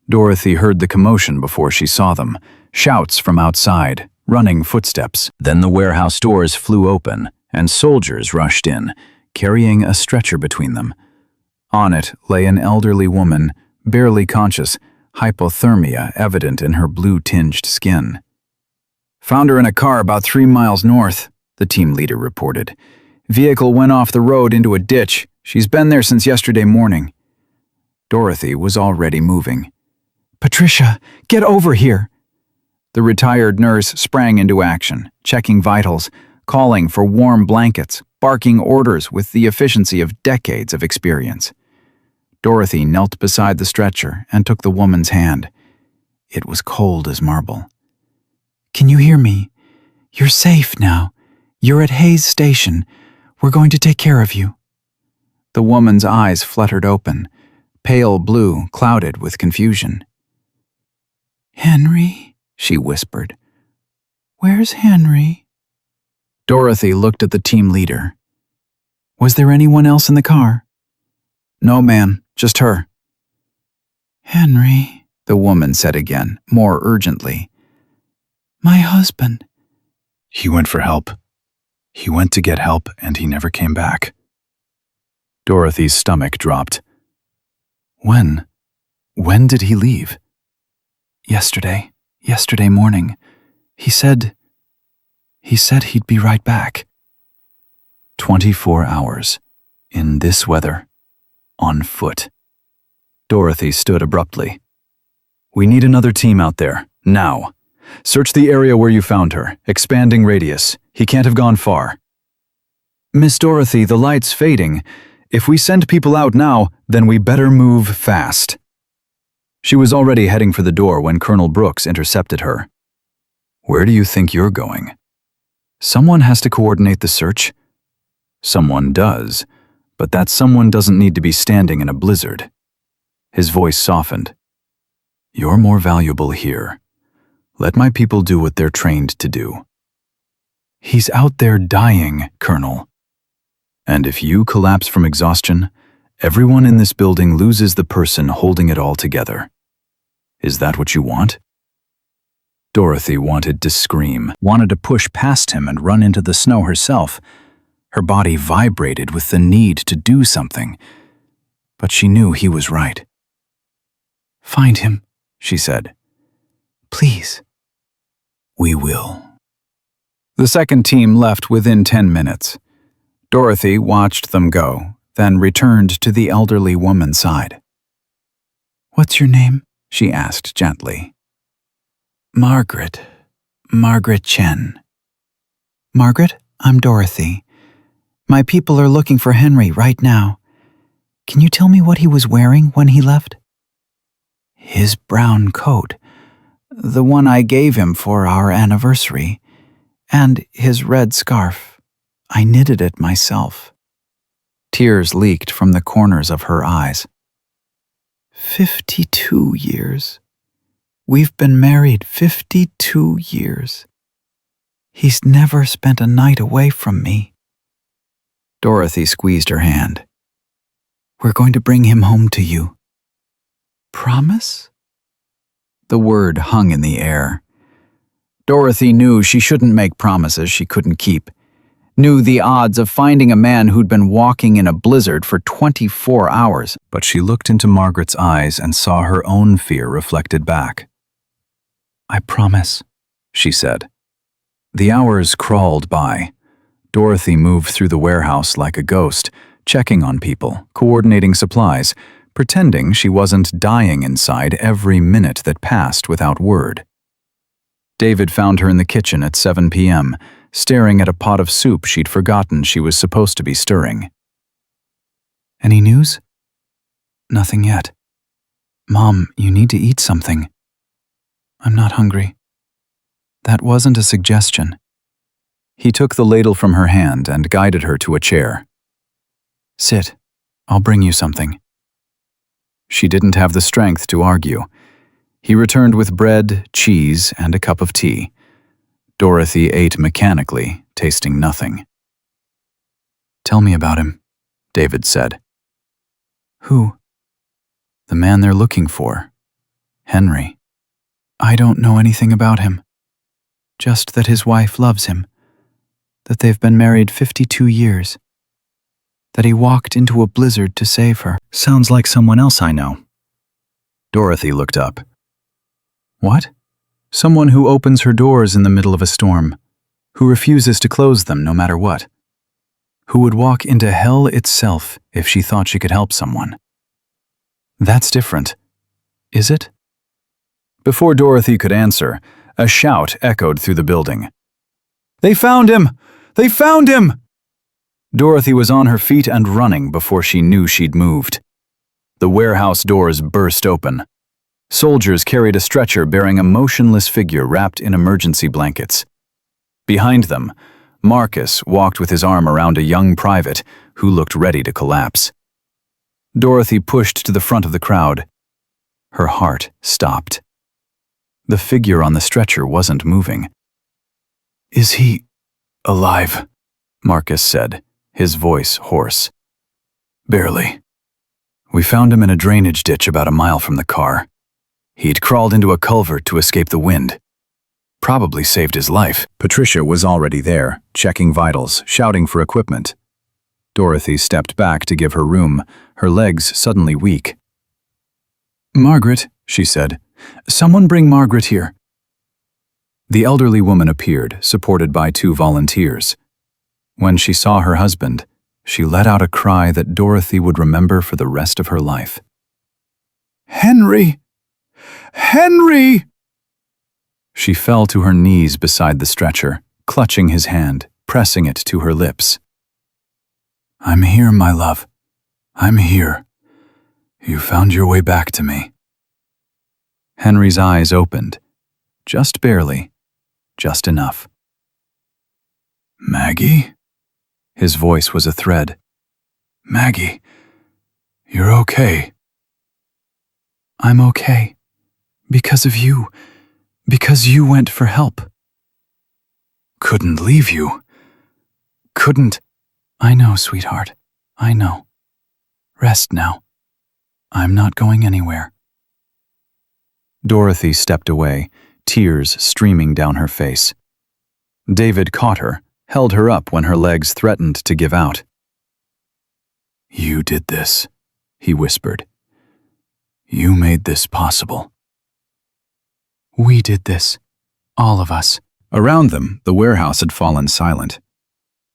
Dorothy heard the commotion before she saw them, shouts from outside, running footsteps. Then the warehouse doors flew open, and soldiers rushed in, carrying a stretcher between them. On it lay an elderly woman, barely conscious, hypothermia evident in her blue-tinged skin. Found her in a car about 3 miles north, the team leader reported. Vehicle went off the road into a ditch. She's been there since yesterday morning. Dorothy was already moving. Patricia, get over here! The retired nurse sprang into action, checking vitals, calling for warm blankets, barking orders with the efficiency of decades of experience. Dorothy knelt beside the stretcher and took the woman's hand. It was cold as marble. Can you hear me? You're safe now. You're at Hayes Station. We're going to take care of you. The woman's eyes fluttered open, pale blue, clouded with confusion. Henry, she whispered. Where's Henry? Dorothy looked at the team leader. Was there anyone else in the car? No, ma'am, just her. Henry, the woman said again, more urgently. My husband. He went for help. He went to get help and he never came back. Dorothy's stomach dropped. When? When did he leave? Yesterday morning. He said he'd be right back. 24 hours. In this weather. On foot. Dorothy stood abruptly. We need another team out there, now. Search the area where you found her, expanding radius. He can't have gone far. Miss Dorothy, the light's fading. If we send people out now, then we better move fast. She was already heading for the door when Colonel Brooks intercepted her. Where do you think you're going? Someone has to coordinate the search. Someone does, but that someone doesn't need to be standing in a blizzard. His voice softened. You're more valuable here. Let my people do what they're trained to do. He's out there dying, Colonel. And if you collapse from exhaustion, everyone in this building loses the person holding it all together. Is that what you want? Dorothy wanted to scream, wanted to push past him and run into the snow herself. Her body vibrated with the need to do something. But she knew he was right. Find him, she said. Please. We will. The second team left within 10 minutes. Dorothy watched them go, then returned to the elderly woman's side. What's your name? She asked gently. Margaret Chen. Margaret, I'm Dorothy. My people are looking for Henry right now. Can you tell me what he was wearing when he left? His brown coat, the one I gave him for our anniversary, and his red scarf. I knitted it myself. Tears leaked from the corners of her eyes. 52 years. We've been married 52 years. He's never spent a night away from me." Dorothy squeezed her hand. "We're going to bring him home to you. Promise?" The word hung in the air. Dorothy knew she shouldn't make promises she couldn't keep, knew the odds of finding a man who'd been walking in a blizzard for 24 hours. But she looked into Margaret's eyes and saw her own fear reflected back. "I promise," she said. The hours crawled by. Dorothy moved through the warehouse like a ghost, checking on people, coordinating supplies, pretending she wasn't dying inside every minute that passed without word. David found her in the kitchen at 7 p.m., staring at a pot of soup she'd forgotten she was supposed to be stirring. "Any news?" "Nothing yet. Mom, you need to eat something." "I'm not hungry." That wasn't a suggestion. He took the ladle from her hand and guided her to a chair. "Sit. I'll bring you something." She didn't have the strength to argue. He returned with bread, cheese, and a cup of tea. Dorothy ate mechanically, tasting nothing. "Tell me about him," David said. "Who?" "The man they're looking for. Henry." "I don't know anything about him. Just that his wife loves him. That they've been married 52 years. That he walked into a blizzard to save her." "Sounds like someone else I know." Dorothy looked up. "What?" "Someone who opens her doors in the middle of a storm, who refuses to close them no matter what, who would walk into hell itself if she thought she could help someone." "That's different. Is it?" Before Dorothy could answer, a shout echoed through the building. "They found him! They found him!" Dorothy was on her feet and running before she knew she'd moved. The warehouse doors burst open. Soldiers carried a stretcher bearing a motionless figure wrapped in emergency blankets. Behind them, Marcus walked with his arm around a young private who looked ready to collapse. Dorothy pushed to the front of the crowd. Her heart stopped. The figure on the stretcher wasn't moving. "Is he alive?" Marcus said, his voice hoarse. "Barely. We found him in a drainage ditch about a mile from the car. He'd crawled into a culvert to escape the wind. Probably saved his life." Patricia was already there, checking vitals, shouting for equipment. Dorothy stepped back to give her room, her legs suddenly weak. "Margaret," she said. "Someone bring Margaret here." The elderly woman appeared, supported by 2 volunteers. When she saw her husband, she let out a cry that Dorothy would remember for the rest of her life. "Henry! Henry!" She fell to her knees beside the stretcher, clutching his hand, pressing it to her lips. "I'm here, my love. I'm here. You found your way back to me." Henry's eyes opened. Just barely. Just enough. "Maggie?" His voice was a thread. "Maggie, you're okay." "I'm okay. Because of you. Because you went for help." "Couldn't leave you. Couldn't—" "I know, sweetheart. I know. Rest now. I'm not going anywhere." Dorothy stepped away, tears streaming down her face. David caught her, held her up when her legs threatened to give out. "You did this," he whispered. "You made this possible." "We did this. All of us." Around them, the warehouse had fallen silent.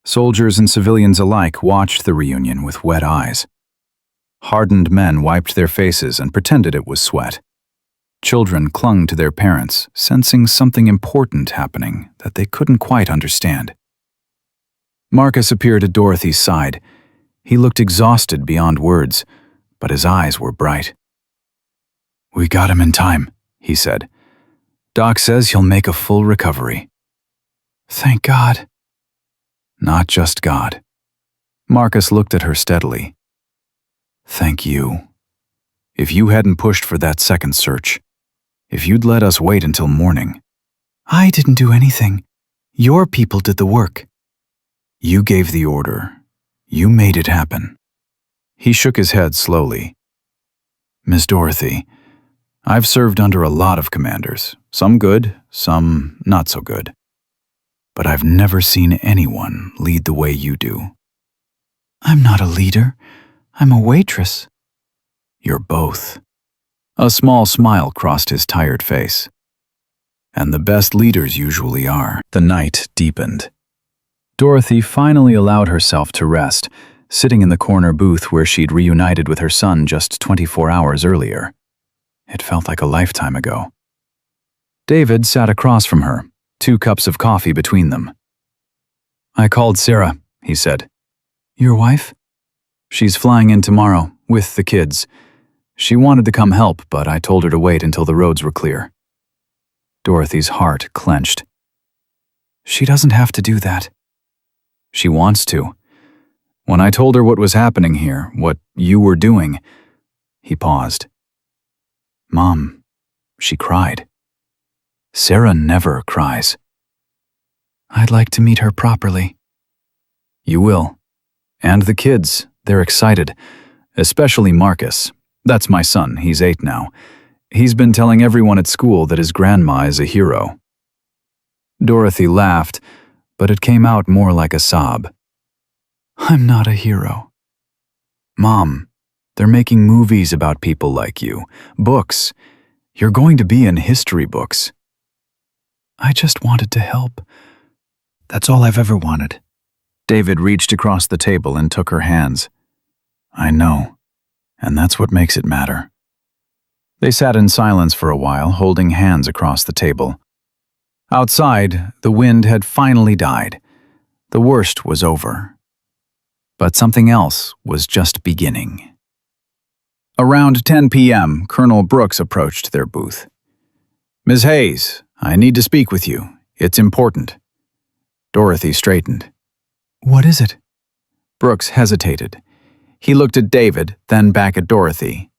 Soldiers and civilians alike watched the reunion with wet eyes. Hardened men wiped their faces and pretended it was sweat. Children clung to their parents, sensing something important happening that they couldn't quite understand. Marcus appeared at Dorothy's side. He looked exhausted beyond words, but his eyes were bright. "We got him in time," he said. "Doc says he'll make a full recovery." "Thank God." "Not just God." Marcus looked at her steadily. "Thank you. If you hadn't pushed for that second search, If you'd let us wait until morning. I didn't do anything. Your people did the work. You gave the order. You made it happen. He shook his head slowly. Miss Dorothy, I've served under a lot of commanders, some good, some not so good. But I've never seen anyone lead the way you do. I'm not a leader. I'm a waitress. You're both. A small smile crossed his tired face. And the best leaders usually are. The night deepened. Dorothy finally allowed herself to rest, sitting in the corner booth where she'd reunited with her son just 24 hours earlier. It felt like a lifetime ago. David sat across from her, 2 cups of coffee between them. I called Sarah, he said. Your wife? She's flying in tomorrow, with the kids. She wanted to come help, but I told her to wait until the roads were clear. Dorothy's heart clenched. She doesn't have to do that. She wants to. When I told her what was happening here, what you were doing, he paused. Mom, she cried. Sarah never cries. I'd like to meet her properly. You will. And the kids, they're excited. Especially Marcus. That's my son, he's 8 now. He's been telling everyone at school that his grandma is a hero. Dorothy laughed, but it came out more like a sob. I'm not a hero. Mom, they're making movies about people like you, books. You're going to be in history books. I just wanted to help. That's all I've ever wanted. David reached across the table and took her hands. I know, and that's what makes it matter. They sat in silence for a while, holding hands across the table. Outside, the wind had finally died. The worst was over. But something else was just beginning. Around 10 p.m., Colonel Brooks approached their booth. Ms. Hayes, I need to speak with you. It's important. Dorothy straightened. What is it? Brooks hesitated. He looked at David, then back at Dorothy.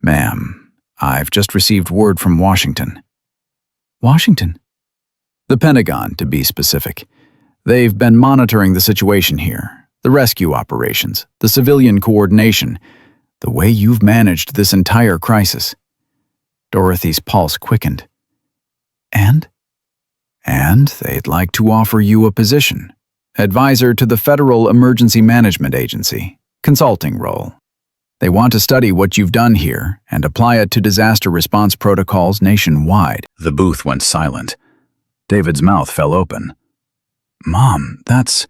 Ma'am, I've just received word from Washington. Washington? The Pentagon, to be specific. They've been monitoring the situation here, the rescue operations, the civilian coordination, the way you've managed this entire crisis. Dorothy's pulse quickened. And? And they'd like to offer you a position. Advisor to the Federal Emergency Management Agency, consulting role. They want to study what you've done here and apply it to disaster response protocols nationwide. The booth went silent. David's mouth fell open. Mom, it's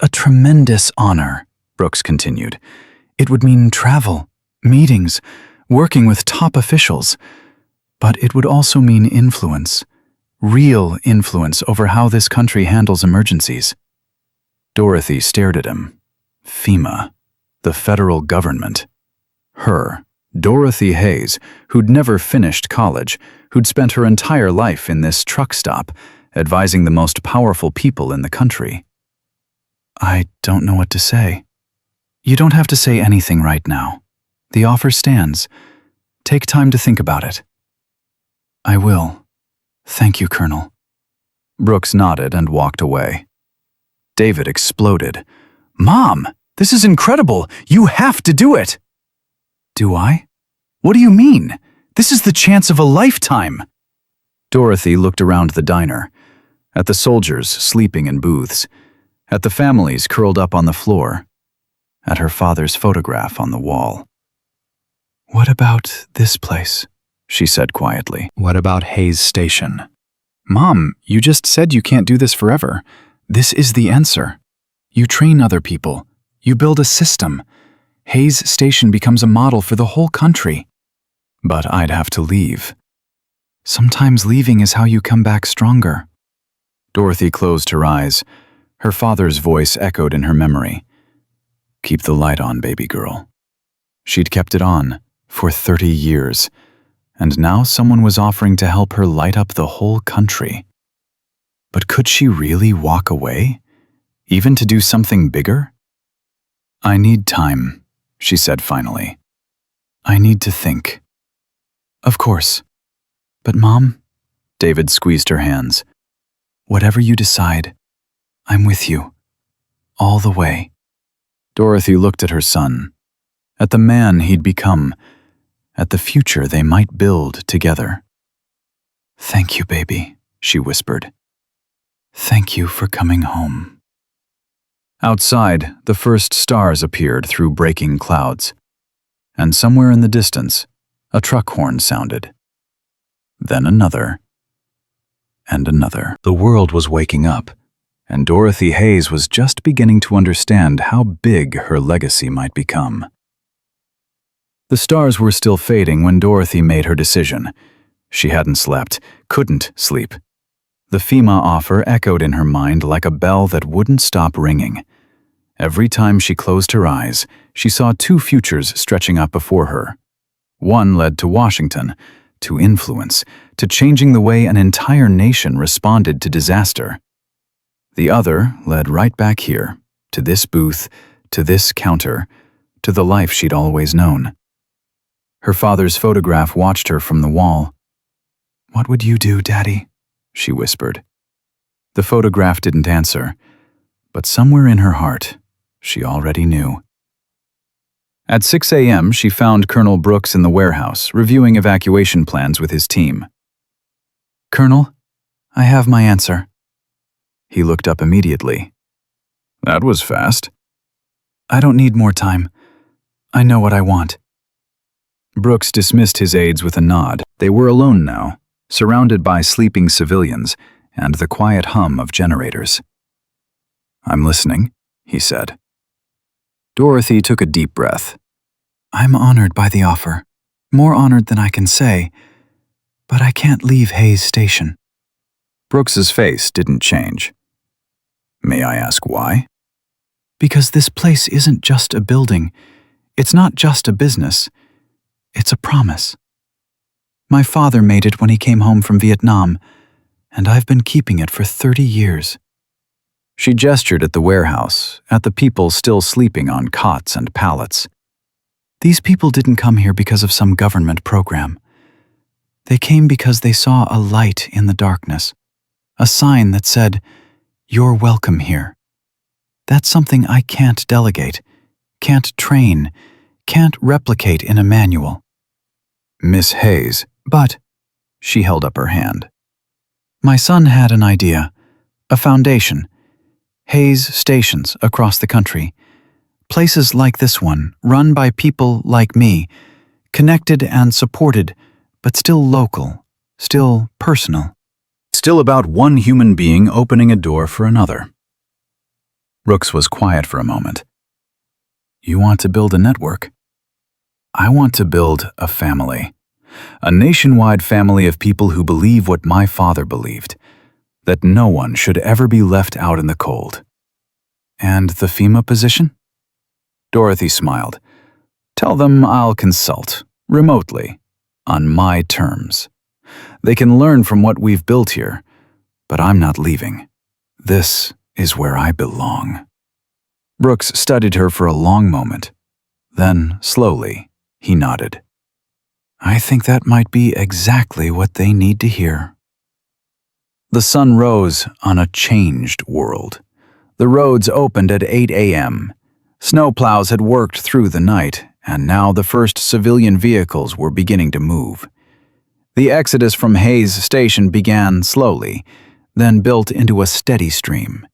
a tremendous honor, Brooks continued. It would mean travel, meetings, working with top officials. But it would also mean influence, real influence over how this country handles emergencies. Dorothy stared at him. FEMA, the federal government. Her, Dorothy Hayes, who'd never finished college, who'd spent her entire life in this truck stop, advising the most powerful people in the country. I don't know what to say. You don't have to say anything right now. The offer stands. Take time to think about it. I will. Thank you, Colonel. Brooks nodded and walked away. David exploded. Mom, this is incredible. You have to do it. Do I? What do you mean? This is the chance of a lifetime. Dorothy looked around the diner, at the soldiers sleeping in booths, at the families curled up on the floor, at her father's photograph on the wall. What about this place? She said quietly. What about Hayes Station? Mom, you just said you can't do this forever. This is the answer. You train other people. You build a system. Hayes Station becomes a model for the whole country. But I'd have to leave. Sometimes leaving is how you come back stronger. Dorothy closed her eyes. Her father's voice echoed in her memory. Keep the light on, baby girl. She'd kept it on for 30 years. And now someone was offering to help her light up the whole country. But could she really walk away? Even to do something bigger? I need time, she said finally. I need to think. Of course. But Mom, David squeezed her hands. Whatever you decide, I'm with you. All the way. Dorothy looked at her son, at the man he'd become, at the future they might build together. Thank you, baby, she whispered. Thank you for coming home. Outside, the first stars appeared through breaking clouds, and somewhere in the distance, a truck horn sounded. Then another, and another. The world was waking up, and Dorothy Hayes was just beginning to understand how big her legacy might become. The stars were still fading when Dorothy made her decision. She hadn't slept, couldn't sleep. The FEMA offer echoed in her mind like a bell that wouldn't stop ringing. Every time she closed her eyes, she saw two futures stretching up before her. One led to Washington, to influence, to changing the way an entire nation responded to disaster. The other led right back here, to this booth, to this counter, to the life she'd always known. Her father's photograph watched her from the wall. "What would you do, Daddy?" she whispered. The photograph didn't answer, but somewhere in her heart, she already knew. At 6 a.m., she found Colonel Brooks in the warehouse, reviewing evacuation plans with his team. "Colonel, I have my answer." He looked up immediately. "That was fast." "I don't need more time. I know what I want." Brooks dismissed his aides with a nod. They were alone now, surrounded by sleeping civilians and the quiet hum of generators. "I'm listening," he said. Dorothy took a deep breath. "I'm honored by the offer, more honored than I can say, but I can't leave Hayes Station." Brooks's face didn't change. "May I ask why?" "Because this place isn't just a building. It's not just a business. It's a promise. My father made it when he came home from Vietnam, and I've been keeping it for 30 years. She gestured at the warehouse, at the people still sleeping on cots and pallets. "These people didn't come here because of some government program. They came because they saw a light in the darkness, a sign that said, 'You're welcome here.' That's something I can't delegate, can't train, can't replicate in a manual." "Miss Hayes, but," she held up her hand. "My son had an idea, a foundation, Hayes stations across the country, places like this one, run by people like me, connected and supported, but still local, still personal. Still about one human being opening a door for another." Brooks was quiet for a moment. "You want to build a network? I want to build a family. A nationwide family of people who believe what my father believed, that no one should ever be left out in the cold." "And the FEMA position?" Dorothy smiled. "Tell them I'll consult, remotely, on my terms. They can learn from what we've built here, but I'm not leaving. This is where I belong." Brooks studied her for a long moment. Then, slowly, he nodded. "I think that might be exactly what they need to hear." The sun rose on a changed world. The roads opened at 8 a.m. Snowplows had worked through the night, and now the first civilian vehicles were beginning to move. The exodus from Hayes Station began slowly, then built into a steady stream.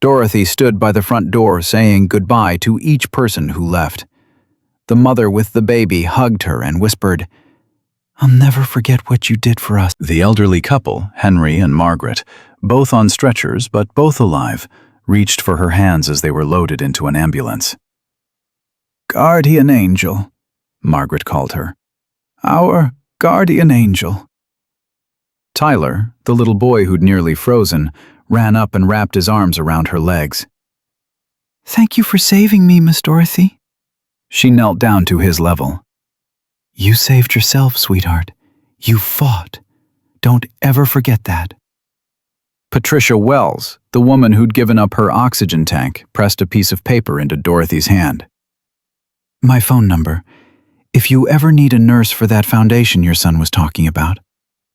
Dorothy stood by the front door saying goodbye to each person who left. The mother with the baby hugged her and whispered, "I'll never forget what you did for us." The elderly couple, Henry and Margaret, both on stretchers but both alive, reached for her hands as they were loaded into an ambulance. "Guardian angel," Margaret called her. "Our guardian angel." Tyler, the little boy who'd nearly frozen, ran up and wrapped his arms around her legs. "Thank you for saving me, Miss Dorothy." She knelt down to his level. "You saved yourself, sweetheart. You fought. Don't ever forget that." Patricia Wells, the woman who'd given up her oxygen tank, pressed a piece of paper into Dorothy's hand. "My phone number. If you ever need a nurse for that foundation your son was talking about."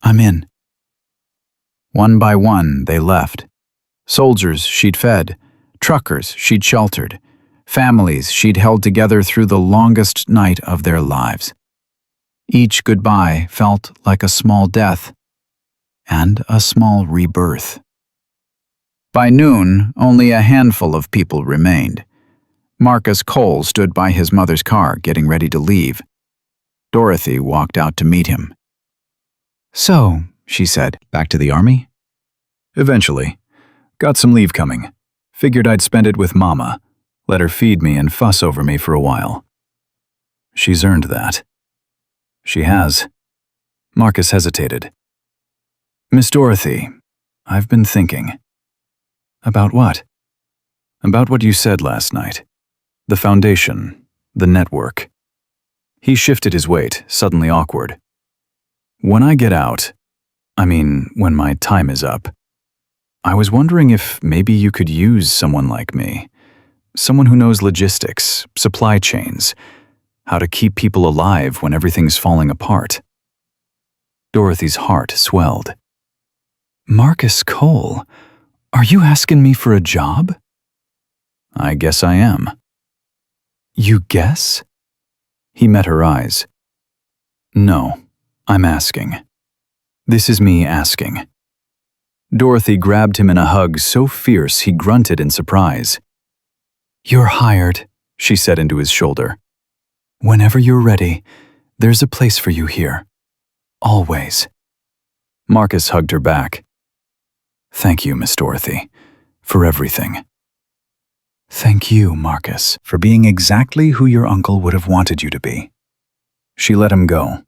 I'm in." One by one, they left. Soldiers she'd fed, truckers she'd sheltered, families she'd held together through the longest night of their lives. Each goodbye felt like a small death and a small rebirth. By noon, only a handful of people remained. Marcus Cole stood by his mother's car, getting ready to leave. Dorothy walked out to meet him. "So," she said, "Back to the army?" "Eventually. Got some leave coming. Figured I'd spend it with Mama. Let her feed me and fuss over me for a while." "She's earned that." "She has." Marcus hesitated. "Miss Dorothy, I've been thinking." "About what?" "About what you said last night. The foundation, the network." He shifted his weight, suddenly awkward. "When I get out, when my time is up, I was wondering if maybe you could use someone like me. Someone who knows logistics, supply chains, how to keep people alive when everything's falling apart." Dorothy's heart swelled. "Marcus Cole, are you asking me for a job?" "I guess I am." "You guess?" He met her eyes. "No, I'm asking. This is me asking." Dorothy grabbed him in a hug so fierce he grunted in surprise. "You're hired," she said into his shoulder. "Whenever you're ready, there's a place for you here. Always." Marcus hugged her back. "Thank you, Miss Dorothy, for everything." "Thank you, Marcus, for being exactly who your uncle would have wanted you to be." She let him go.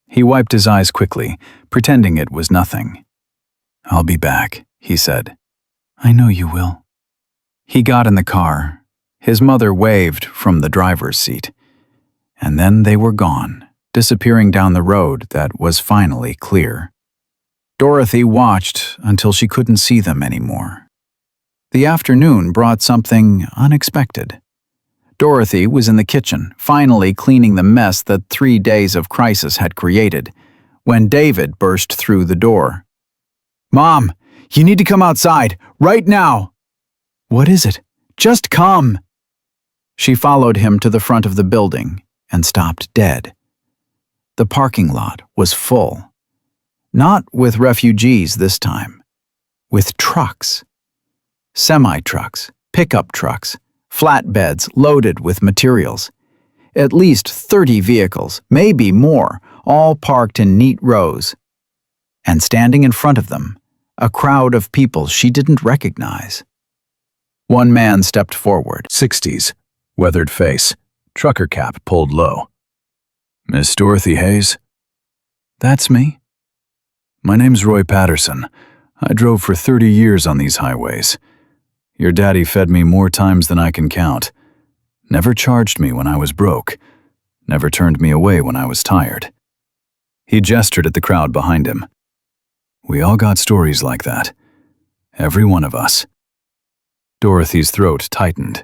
He wiped his eyes quickly, pretending it was nothing. "I'll be back," he said. "I know you will." He got in the car. His mother waved from the driver's seat. And then they were gone, disappearing down the road that was finally clear. Dorothy watched until she couldn't see them anymore. The afternoon brought something unexpected. Dorothy was in the kitchen, finally cleaning the mess that 3 days of crisis had created, when David burst through the door. "Mom, you need to come outside, right now!" "What is it? Just come!" She followed him to the front of the building and stopped dead. The parking lot was full. Not with refugees this time. With trucks. Semi-trucks, pickup trucks, flatbeds loaded with materials. At least 30 vehicles, maybe more, all parked in neat rows. And standing in front of them, a crowd of people she didn't recognize. One man stepped forward. 60s, weathered face, trucker cap pulled low. "Miss Dorothy Hayes?" "That's me." "My name's Roy Patterson. I drove for 30 years on these highways. Your daddy fed me more times than I can count. Never charged me when I was broke. Never turned me away when I was tired." He gestured at the crowd behind him. "We all got stories like that. Every one of us." Dorothy's throat tightened.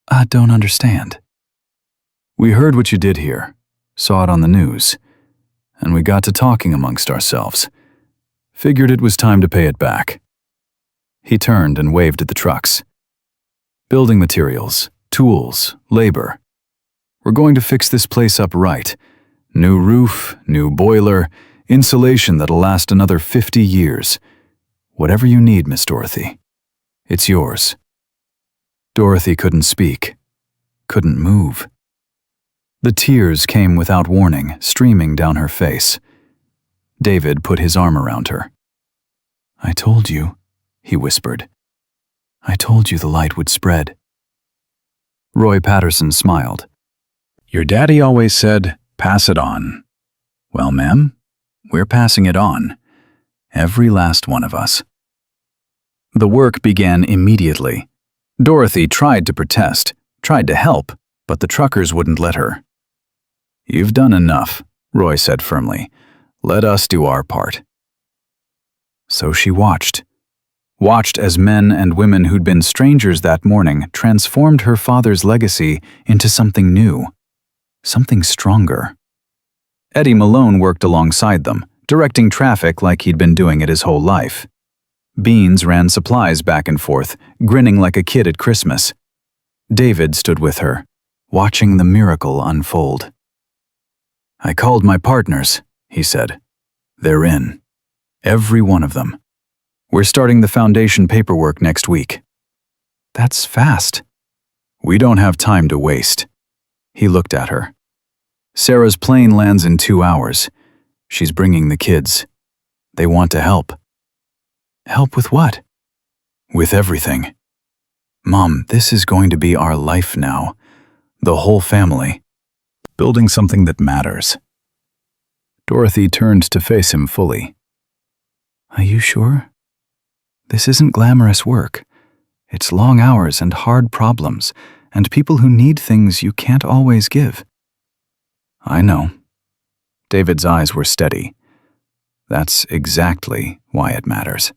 "I don't understand." "We heard what you did here, saw it on the news, and we got to talking amongst ourselves. Figured it was time to pay it back." He turned and waved at the trucks. "Building materials, tools, labor. We're going to fix this place up right. New roof, new boiler, insulation that'll last another 50 years. Whatever you need, Miss Dorothy. It's yours." Dorothy couldn't speak, couldn't move. The tears came without warning, streaming down her face. David put his arm around her. "I told you," he whispered. "I told you the light would spread." Roy Patterson smiled. "Your daddy always said, 'Pass it on.' Well, ma'am, we're passing it on. Every last one of us." The work began immediately. Dorothy tried to protest, tried to help, but the truckers wouldn't let her. "You've done enough," Roy said firmly. "Let us do our part." So she watched as men and women who'd been strangers that morning transformed her father's legacy into something new, something stronger. Eddie Malone worked alongside them, directing traffic like he'd been doing it his whole life. Beans ran supplies back and forth, grinning like a kid at Christmas. David stood with her, watching the miracle unfold. "I called my partners," he said. "They're in. Every one of them. We're starting the foundation paperwork next week." "That's fast." "We don't have time to waste." He looked at her. "Sarah's plane lands in 2 hours. She's bringing the kids. They want to help." "Help with what?" "With everything. Mom, this is going to be our life now. The whole family. Building something that matters." Dorothy turned to face him fully. "Are you sure? This isn't glamorous work. It's long hours and hard problems, and people who need things you can't always give." "I know." David's eyes were steady. "That's exactly why it matters."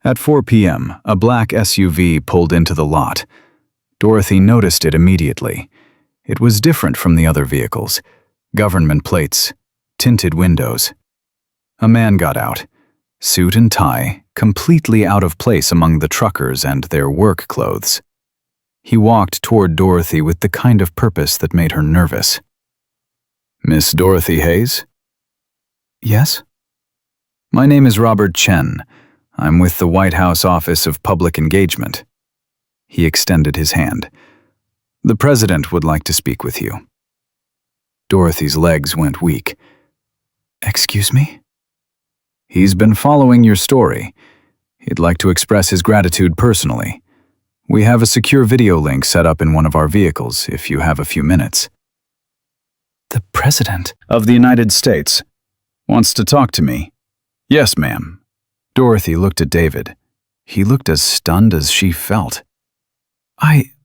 At 4 p.m., a black SUV pulled into the lot. Dorothy noticed it immediately. It was different from the other vehicles. Government plates, tinted windows. A man got out, suit and tie, completely out of place among the truckers and their work clothes. He walked toward Dorothy with the kind of purpose that made her nervous. "Miss Dorothy Hayes?" "Yes?" "My name is Robert Chen. I'm with the White House Office of Public Engagement." He extended his hand. "The President would like to speak with you." Dorothy's legs went weak. "Excuse me?" "He's been following your story. He'd like to express his gratitude personally. We have a secure video link set up in one of our vehicles if you have a few minutes." "The President of the United States wants to talk to me." "Yes, ma'am." Dorothy looked at David. He looked as stunned as she felt.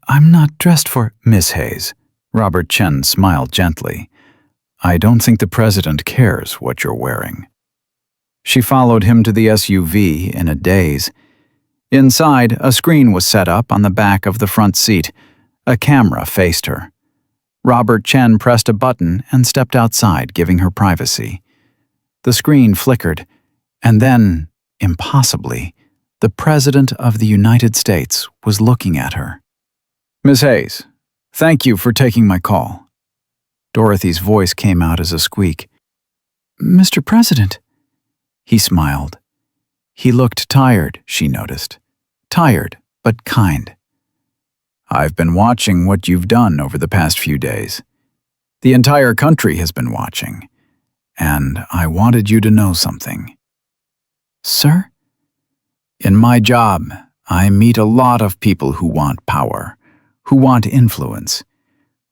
I'm not dressed for Miss Hayes." Robert Chen smiled gently. "I don't think the President cares what you're wearing." She followed him to the SUV in a daze. Inside, a screen was set up on the back of the front seat. A camera faced her. Robert Chen pressed a button and stepped outside, giving her privacy. The screen flickered, and then, impossibly, the President of the United States was looking at her. "Miss Hayes, thank you for taking my call." Dorothy's voice came out as a squeak. "Mr. President." He smiled. He looked tired, she noticed. Tired, but kind. "I've been watching what you've done over the past few days. The entire country has been watching, and I wanted you to know something." "Sir?" "In my job, I meet a lot of people who want power, who want influence,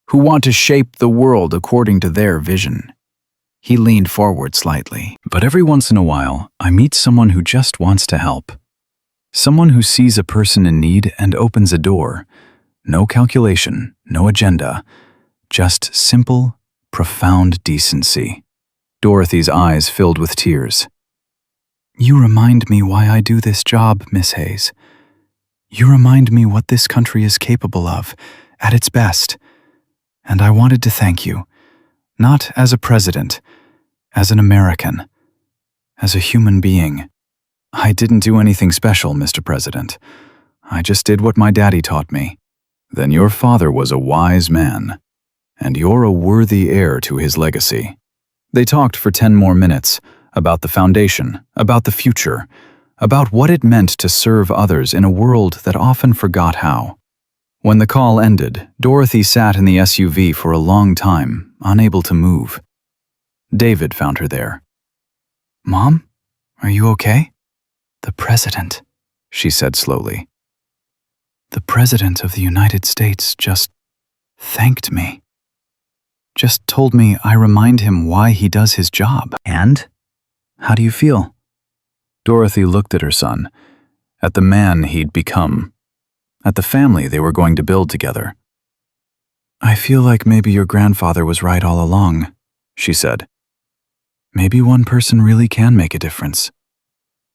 who want to shape the world according to their vision." He leaned forward slightly. "But every once in a while, I meet someone who just wants to help. Someone who sees a person in need and opens a door. No calculation, no agenda, just simple, profound decency." Dorothy's eyes filled with tears. "You remind me why I do this job, Miss Hayes. You remind me what this country is capable of, at its best. And I wanted to thank you, not as a president, as an American, as a human being. I didn't do anything special, Mr. President. I just did what my daddy taught me." "Then your father was a wise man, and you're a worthy heir to his legacy." They talked for 10 more minutes, about the foundation, about the future, about what it meant to serve others in a world that often forgot how. When the call ended, Dorothy sat in the SUV for a long time, unable to move. David found her there. "Mom, are you okay?" "The President," she said slowly. "The President of the United States just thanked me. Just told me I remind him why he does his job." "And? How do you feel?" Dorothy looked at her son, at the man he'd become, at the family they were going to build together. "I feel like maybe your grandfather was right all along," she said. "Maybe one person really can make a difference.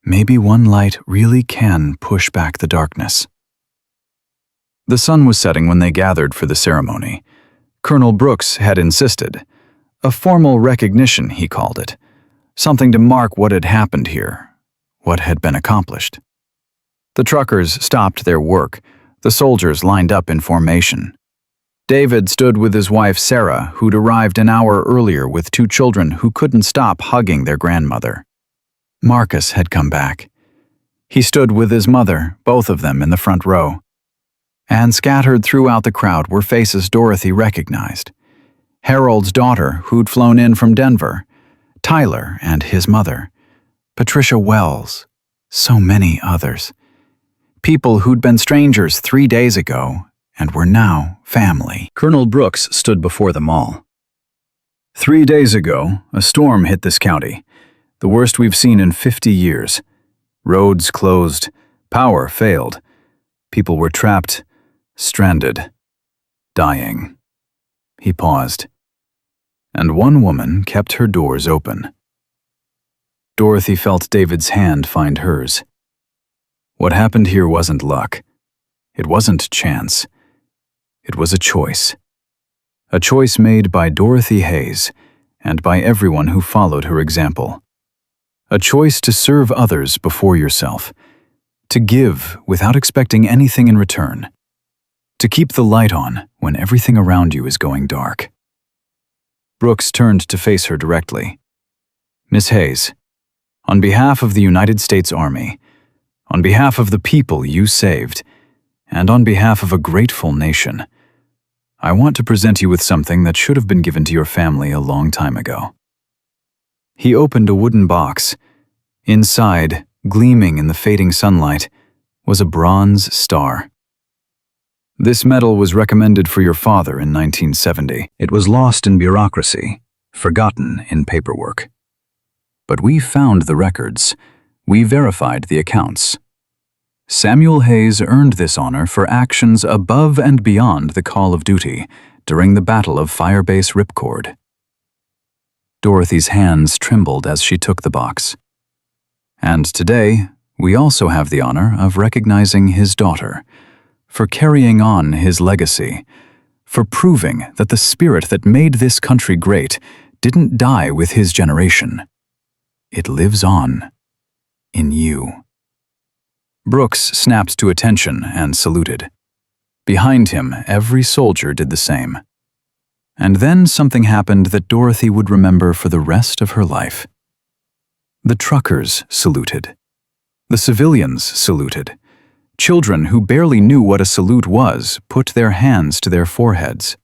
Maybe one light really can push back the darkness." The sun was setting when they gathered for the ceremony. Colonel Brooks had insisted. A formal recognition, he called it. something to mark what had happened here, what had been accomplished. The truckers stopped their work. The soldiers lined up in formation. David stood with his wife Sarah, who'd arrived an hour earlier with 2 children who couldn't stop hugging their grandmother. Marcus had come back. He stood with his mother, both of them in the front row. And scattered throughout the crowd were faces Dorothy recognized. Harold's daughter, who'd flown in from Denver, Tyler and his mother, Patricia Wells, so many others. People who'd been strangers 3 days ago and were now family. Colonel Brooks stood before them all. 3 days ago, a storm hit this county, the worst we've seen in 50 years. Roads closed, power failed. People were trapped, stranded, dying. He paused. And one woman kept her doors open. Dorothy felt David's hand find hers. What happened here wasn't luck. It wasn't chance. It was a choice. A choice made by Dorothy Hayes and by everyone who followed her example. A choice to serve others before yourself. To give without expecting anything in return. To keep the light on when everything around you is going dark. Brooks turned to face her directly. Miss Hayes, on behalf of the United States Army, on behalf of the people you saved, and on behalf of a grateful nation, I want to present you with something that should have been given to your family a long time ago. He opened a wooden box. Inside, gleaming in the fading sunlight, was a bronze star. This medal was recommended for your father in 1970. It was lost in bureaucracy, forgotten in paperwork. But we found the records. We verified the accounts. Samuel Hayes earned this honor for actions above and beyond the call of duty during the Battle of Firebase Ripcord. Dorothy's hands trembled as she took the box. And today, we also have the honor of recognizing his daughter, for carrying on his legacy, for proving that the spirit that made this country great didn't die with his generation. It lives on in you. Brooks snapped to attention and saluted. Behind him, every soldier did the same. And then something happened that Dorothy would remember for the rest of her life. The truckers saluted. The civilians saluted. Children who barely knew what a salute was put their hands to their foreheads.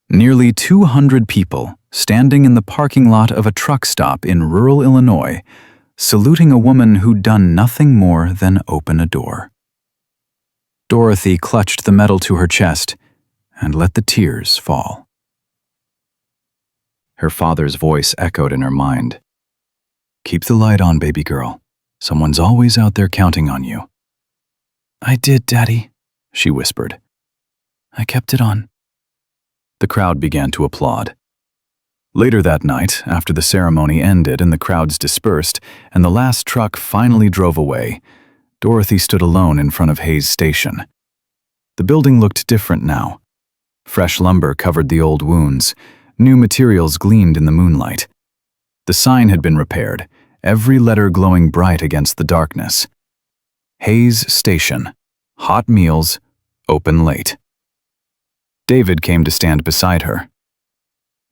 Nearly 200 people, standing in the parking lot of a truck stop in rural Illinois, saluting a woman who'd done nothing more than open a door. Dorothy clutched the medal to her chest and let the tears fall. Her father's voice echoed in her mind. Keep the light on, baby girl. Someone's always out there counting on you. I did, Daddy, she whispered. I kept it on. The crowd began to applaud. Later that night, after the ceremony ended and the crowds dispersed, and the last truck finally drove away, Dorothy stood alone in front of Hayes Station. The building looked different now. Fresh lumber covered the old wounds. New materials gleamed in the moonlight. The sign had been repaired, every letter glowing bright against the darkness. Hayes Station. Hot meals, open late. David came to stand beside her.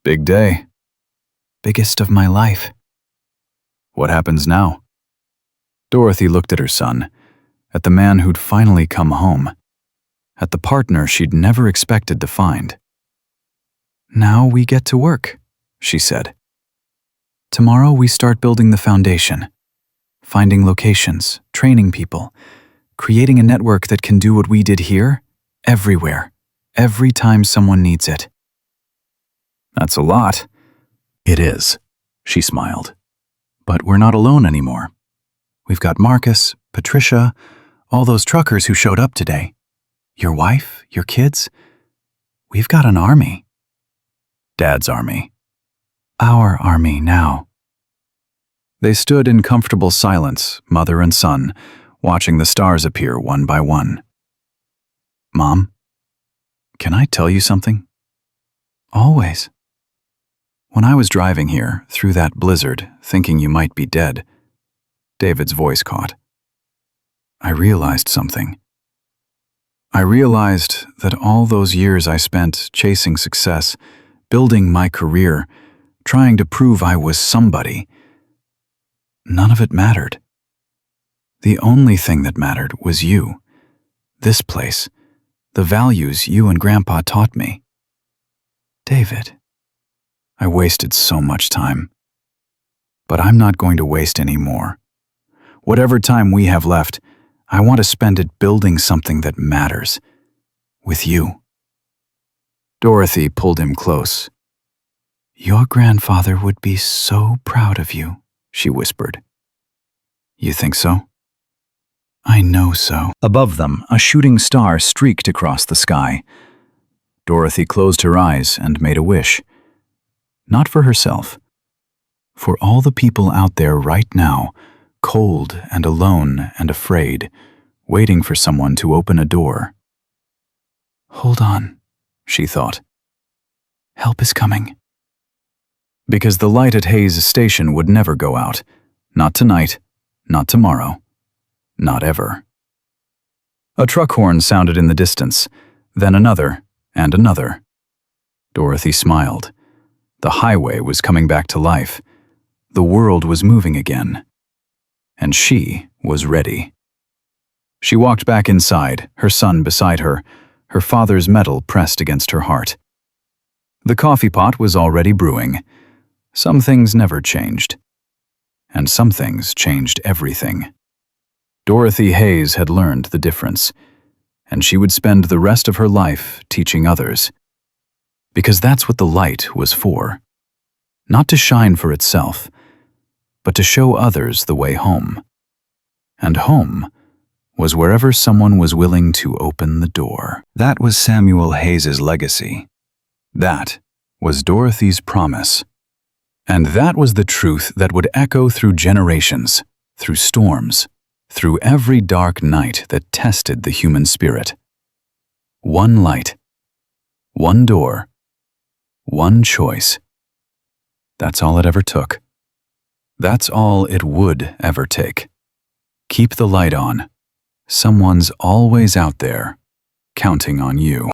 Big day. Biggest of my life. What happens now? Dorothy looked at her son, at the man who'd finally come home, at the partner she'd never expected to find. Now we get to work, she said. Tomorrow we start building the foundation, finding locations, training people, creating a network that can do what we did here, everywhere, every time someone needs it. That's a lot. It is, she smiled. But we're not alone anymore. We've got Marcus, Patricia, all those truckers who showed up today. Your wife, your kids. We've got an army. Dad's army. Our army now. They stood in comfortable silence, mother and son, watching the stars appear one by one. Mom, can I tell you something? Always. When I was driving here, through that blizzard, thinking you might be dead, David's voice caught. I realized something. I realized that all those years I spent chasing success, building my career, trying to prove I was somebody, none of it mattered. The only thing that mattered was you, this place, the values you and Grandpa taught me. David, I wasted so much time. But I'm not going to waste any more. Whatever time we have left, I want to spend it building something that matters. With you. Dorothy pulled him close. Your grandfather would be so proud of you, she whispered. You think so? I know so. Above them, a shooting star streaked across the sky. Dorothy closed her eyes and made a wish. Not for herself. For all the people out there right now, cold and alone and afraid, waiting for someone to open a door. Hold on, she thought. Help is coming. Because the light at Hayes Station would never go out. Not tonight, not tomorrow, not ever. A truck horn sounded in the distance, then another and another. Dorothy smiled. The highway was coming back to life. The world was moving again. And she was ready. She walked back inside, her son beside her, her father's metal pressed against her heart. The coffee pot was already brewing. Some things never changed. And some things changed everything. Dorothy Hayes had learned the difference, and she would spend the rest of her life teaching others. Because that's what the light was for. Not to shine for itself, but to show others the way home. And home was wherever someone was willing to open the door. That was Samuel Hayes's legacy. That was Dorothy's promise. And that was the truth that would echo through generations, through storms, through every dark night that tested the human spirit. One light, one door, one choice. That's all it ever took. That's all it would ever take. Keep the light on. Someone's always out there, counting on you.